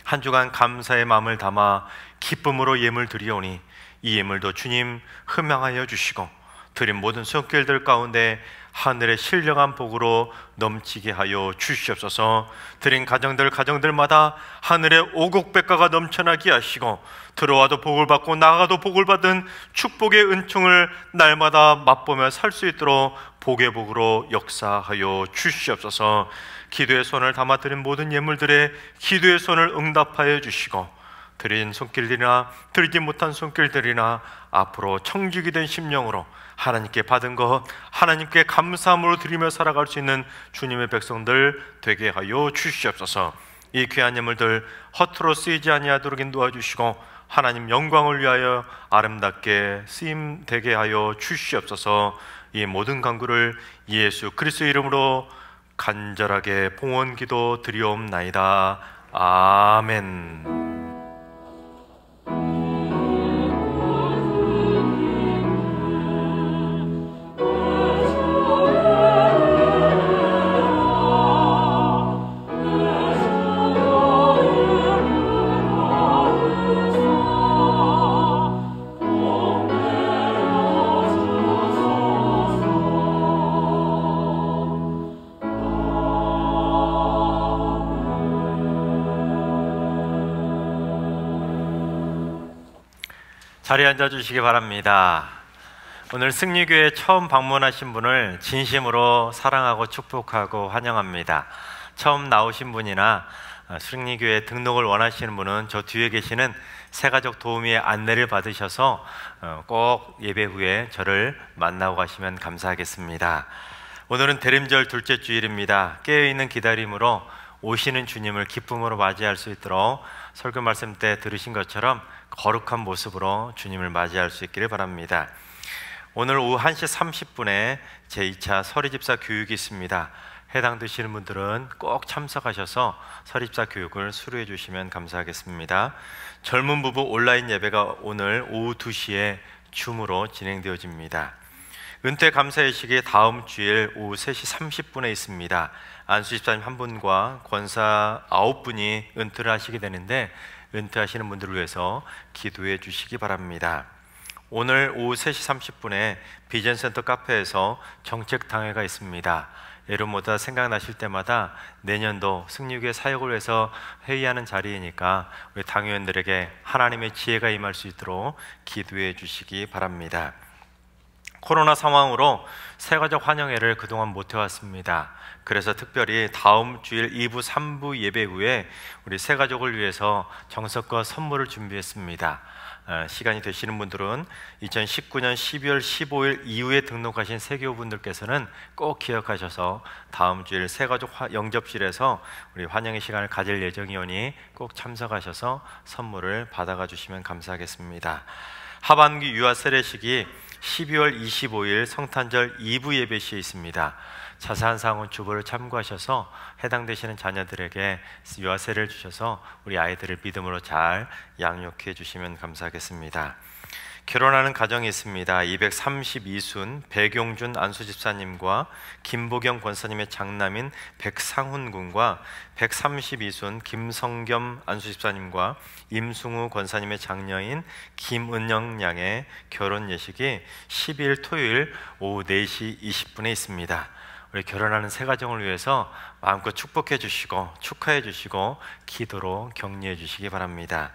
Speaker 5: 한 주간 감사의 마음을 담아 기쁨으로 예물 드리오니 이 예물도 주님 흠양하여 주시고 드린 모든 손길들 가운데 하늘의 신령한 복으로 넘치게 하여 주시옵소서. 드린 가정들마다 하늘의 오곡백과가 넘쳐나게 하시고 들어와도 복을 받고 나가도 복을 받은 축복의 은총을 날마다 맛보며 살 수 있도록 복의 복으로 역사하여 주시옵소서. 기도의 손을 담아 드린 모든 예물들의 기도의 손을 응답하여 주시고 드린 손길들이나 드리지 못한 손길들이나 앞으로 청죽이 된 심령으로 하나님께 받은 것 하나님께 감사함으로 드리며 살아갈 수 있는 주님의 백성들 되게 하여 주시옵소서. 이 귀한 예물들 허투루 쓰이지 아니하도록 인도하주시고 하나님 영광을 위하여 아름답게 쓰임되게 하여 주시옵소서. 이 모든 간구를 예수 그리스도 이름으로 간절하게 봉헌 기도 드리옵나이다. 아멘. 자리에 앉아주시기 바랍니다. 오늘 승리교회 처음 방문하신 분을 진심으로 사랑하고 축복하고 환영합니다. 처음 나오신 분이나 승리교회 등록을 원하시는 분은 저 뒤에 계시는 새가족 도우미의 안내를 받으셔서 꼭 예배 후에 저를 만나고 가시면 감사하겠습니다. 오늘은 대림절 둘째 주일입니다. 깨어있는 기다림으로 오시는 주님을 기쁨으로 맞이할 수 있도록 설교 말씀 때 들으신 것처럼 거룩한 모습으로 주님을 맞이할 수 있기를 바랍니다. 오늘 오후 1시 30분에 제2차 서리집사 교육이 있습니다. 해당되시는 분들은 꼭 참석하셔서 서리집사 교육을 수료해 주시면 감사하겠습니다. 젊은 부부 온라인 예배가 오늘 오후 2시에 줌으로 진행되어집니다. 은퇴 감사의식이 다음 주일 오후 3시 30분에 있습니다. 안수 집사님 한 분과 권사 9분이 은퇴를 하시게 되는데 은퇴하시는 분들을 위해서 기도해 주시기 바랍니다. 오늘 오후 3시 30분에 비전센터 카페에서 정책당회가 있습니다. 여러분보다 생각나실 때마다 내년도 승리교회 사역을 위해서 회의하는 자리이니까 우리 당회원들에게 하나님의 지혜가 임할 수 있도록 기도해 주시기 바랍니다. 코로나 상황으로 새가족 환영회를 그동안 못 해왔습니다. 그래서 특별히 다음 주일 2부, 3부 예배 후에 우리 새가족을 위해서 정석과 선물을 준비했습니다. 시간이 되시는 분들은 2019년 12월 15일 이후에 등록하신 세교분들께서는 꼭 기억하셔서 다음 주일 새가족 영접실에서 우리 환영의 시간을 가질 예정이오니 꼭 참석하셔서 선물을 받아가 주시면 감사하겠습니다. 하반기 유아 세례식이 12월 25일 성탄절 2부 예배 시에 있습니다. 자세한 사항은 주보를 참고하셔서 해당되시는 자녀들에게 유아 세례를 주셔서 우리 아이들을 믿음으로 잘 양육해 주시면 감사하겠습니다. 결혼하는 가정이 있습니다. 232순 백용준 안수집사님과 김보경 권사님의 장남인 백상훈 군과 132순 김성겸 안수집사님과 임승우 권사님의 장녀인 김은영 양의 결혼 예식이 12일 토요일 오후 4시 20분에 있습니다. 우리 결혼하는 새 가정을 위해서 마음껏 축복해 주시고 축하해 주시고 기도로 격려해 주시기 바랍니다.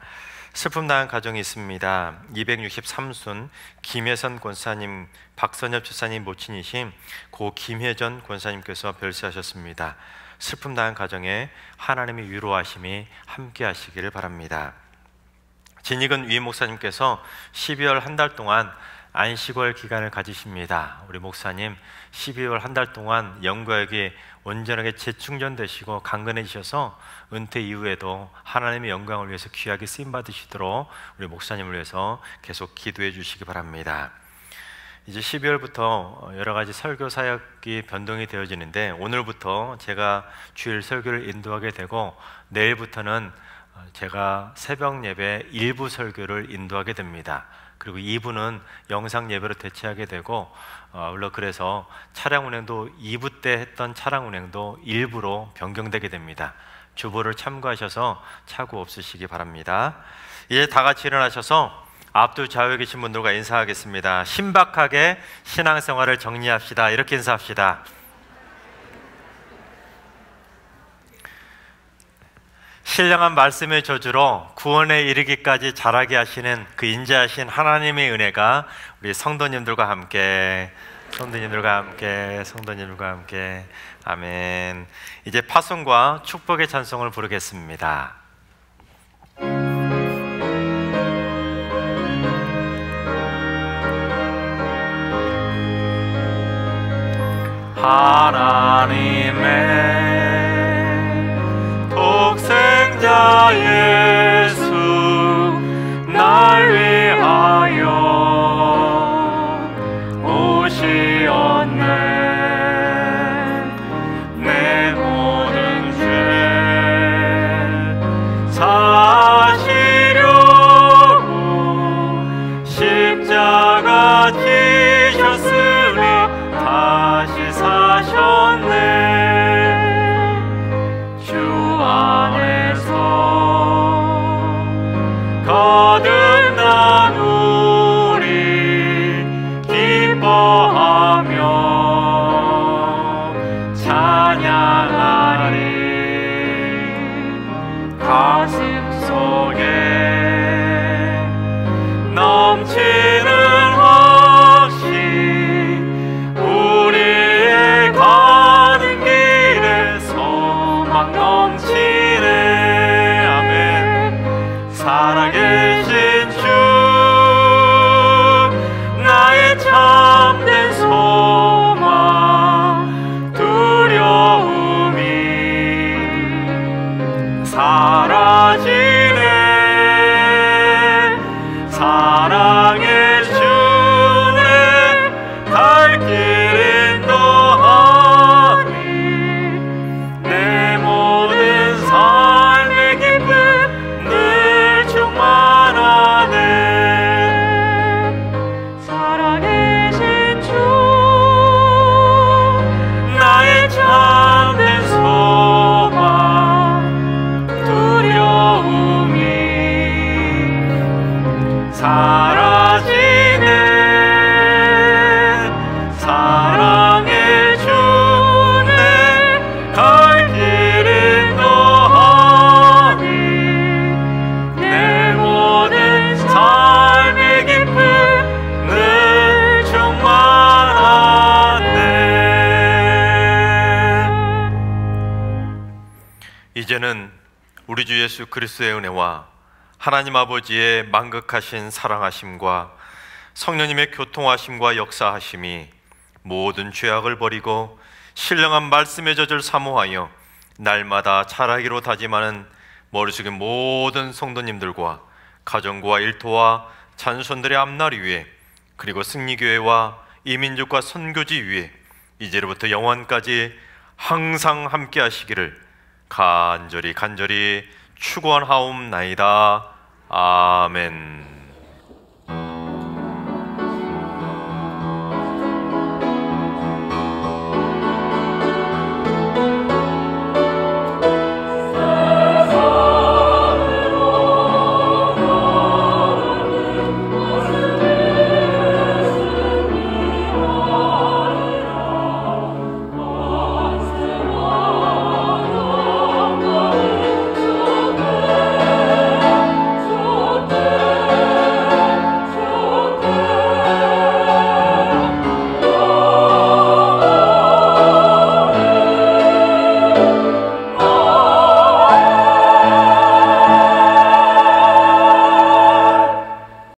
Speaker 5: 슬픔 당한 가정이 있습니다. 263순 김혜선 권사님, 박선엽 집사님 모친이신 고 김혜전 권사님께서 별세하셨습니다. 슬픔 당한 가정에 하나님의 위로하심이 함께 하시기를 바랍니다. 진익은 위 목사님께서 12월 한 달 동안 안식월 기간을 가지십니다. 우리 목사님 12월 한 달 동안 영과 육이 온전하게 재충전되시고 강건해지셔서 은퇴 이후에도 하나님의 영광을 위해서 귀하게 쓰임받으시도록 우리 목사님을 위해서 계속 기도해 주시기 바랍니다. 이제 12월부터 여러 가지 설교 사역이 변동이 되어지는데 오늘부터 제가 주일 설교를 인도하게 되고 내일부터는 제가 새벽 예배 일부 설교를 인도하게 됩니다. 그리고 2부는 영상 예배로 대체하게 되고 물론 그래서 차량 운행도 2부 때 했던 차량 운행도 일부로 변경되게 됩니다. 주보를 참고하셔서 착오 없으시기 바랍니다. 이제 다 같이 일어나셔서 앞뒤 좌우에 계신 분들과 인사하겠습니다. 신박하게 신앙생활을 정리합시다. 이렇게 인사합시다. 신령한 말씀의 저주로 구원에 이르기까지 자라게 하시는 그 인자하신 하나님의 은혜가 우리 성도님들과 함께 성도님들과 함께 아멘. 이제 파송과 축복의 찬송을 부르겠습니다. 하나님의 독생자 예수 날 위하여 오시었네. 내 모든 죄 사시려고 십자가 지셨으니 다시 사셨네. 사라지네. 사랑의 주내 갈 길은 너하니 내 모든 삶의 기쁨 늘 충만하네.
Speaker 6: 살아계신 주
Speaker 5: 나의 참된 소망 두려움이 사라지네. 사랑의 주내 갈 길은 너하니 내 모든 삶의 기쁨 늘 충만하네. 이제는 우리 주 예수 그리스도의 은혜와 하나님 아버지의 만극하신 사랑하심과 성령님의 교통하심과 역사하심이 모든 죄악을 버리고 신령한 말씀의 젖을 사모하여 날마다 자라기로 다짐하는 머리 숙인 모든 성도님들과 가정과 일터와 잔손들의 앞날 위에, 그리고 승리교회와 이민족과 선교지 위에 이제로부터 영원까지 항상 함께 하시기를 간절히 축원하옵나이다. 아멘.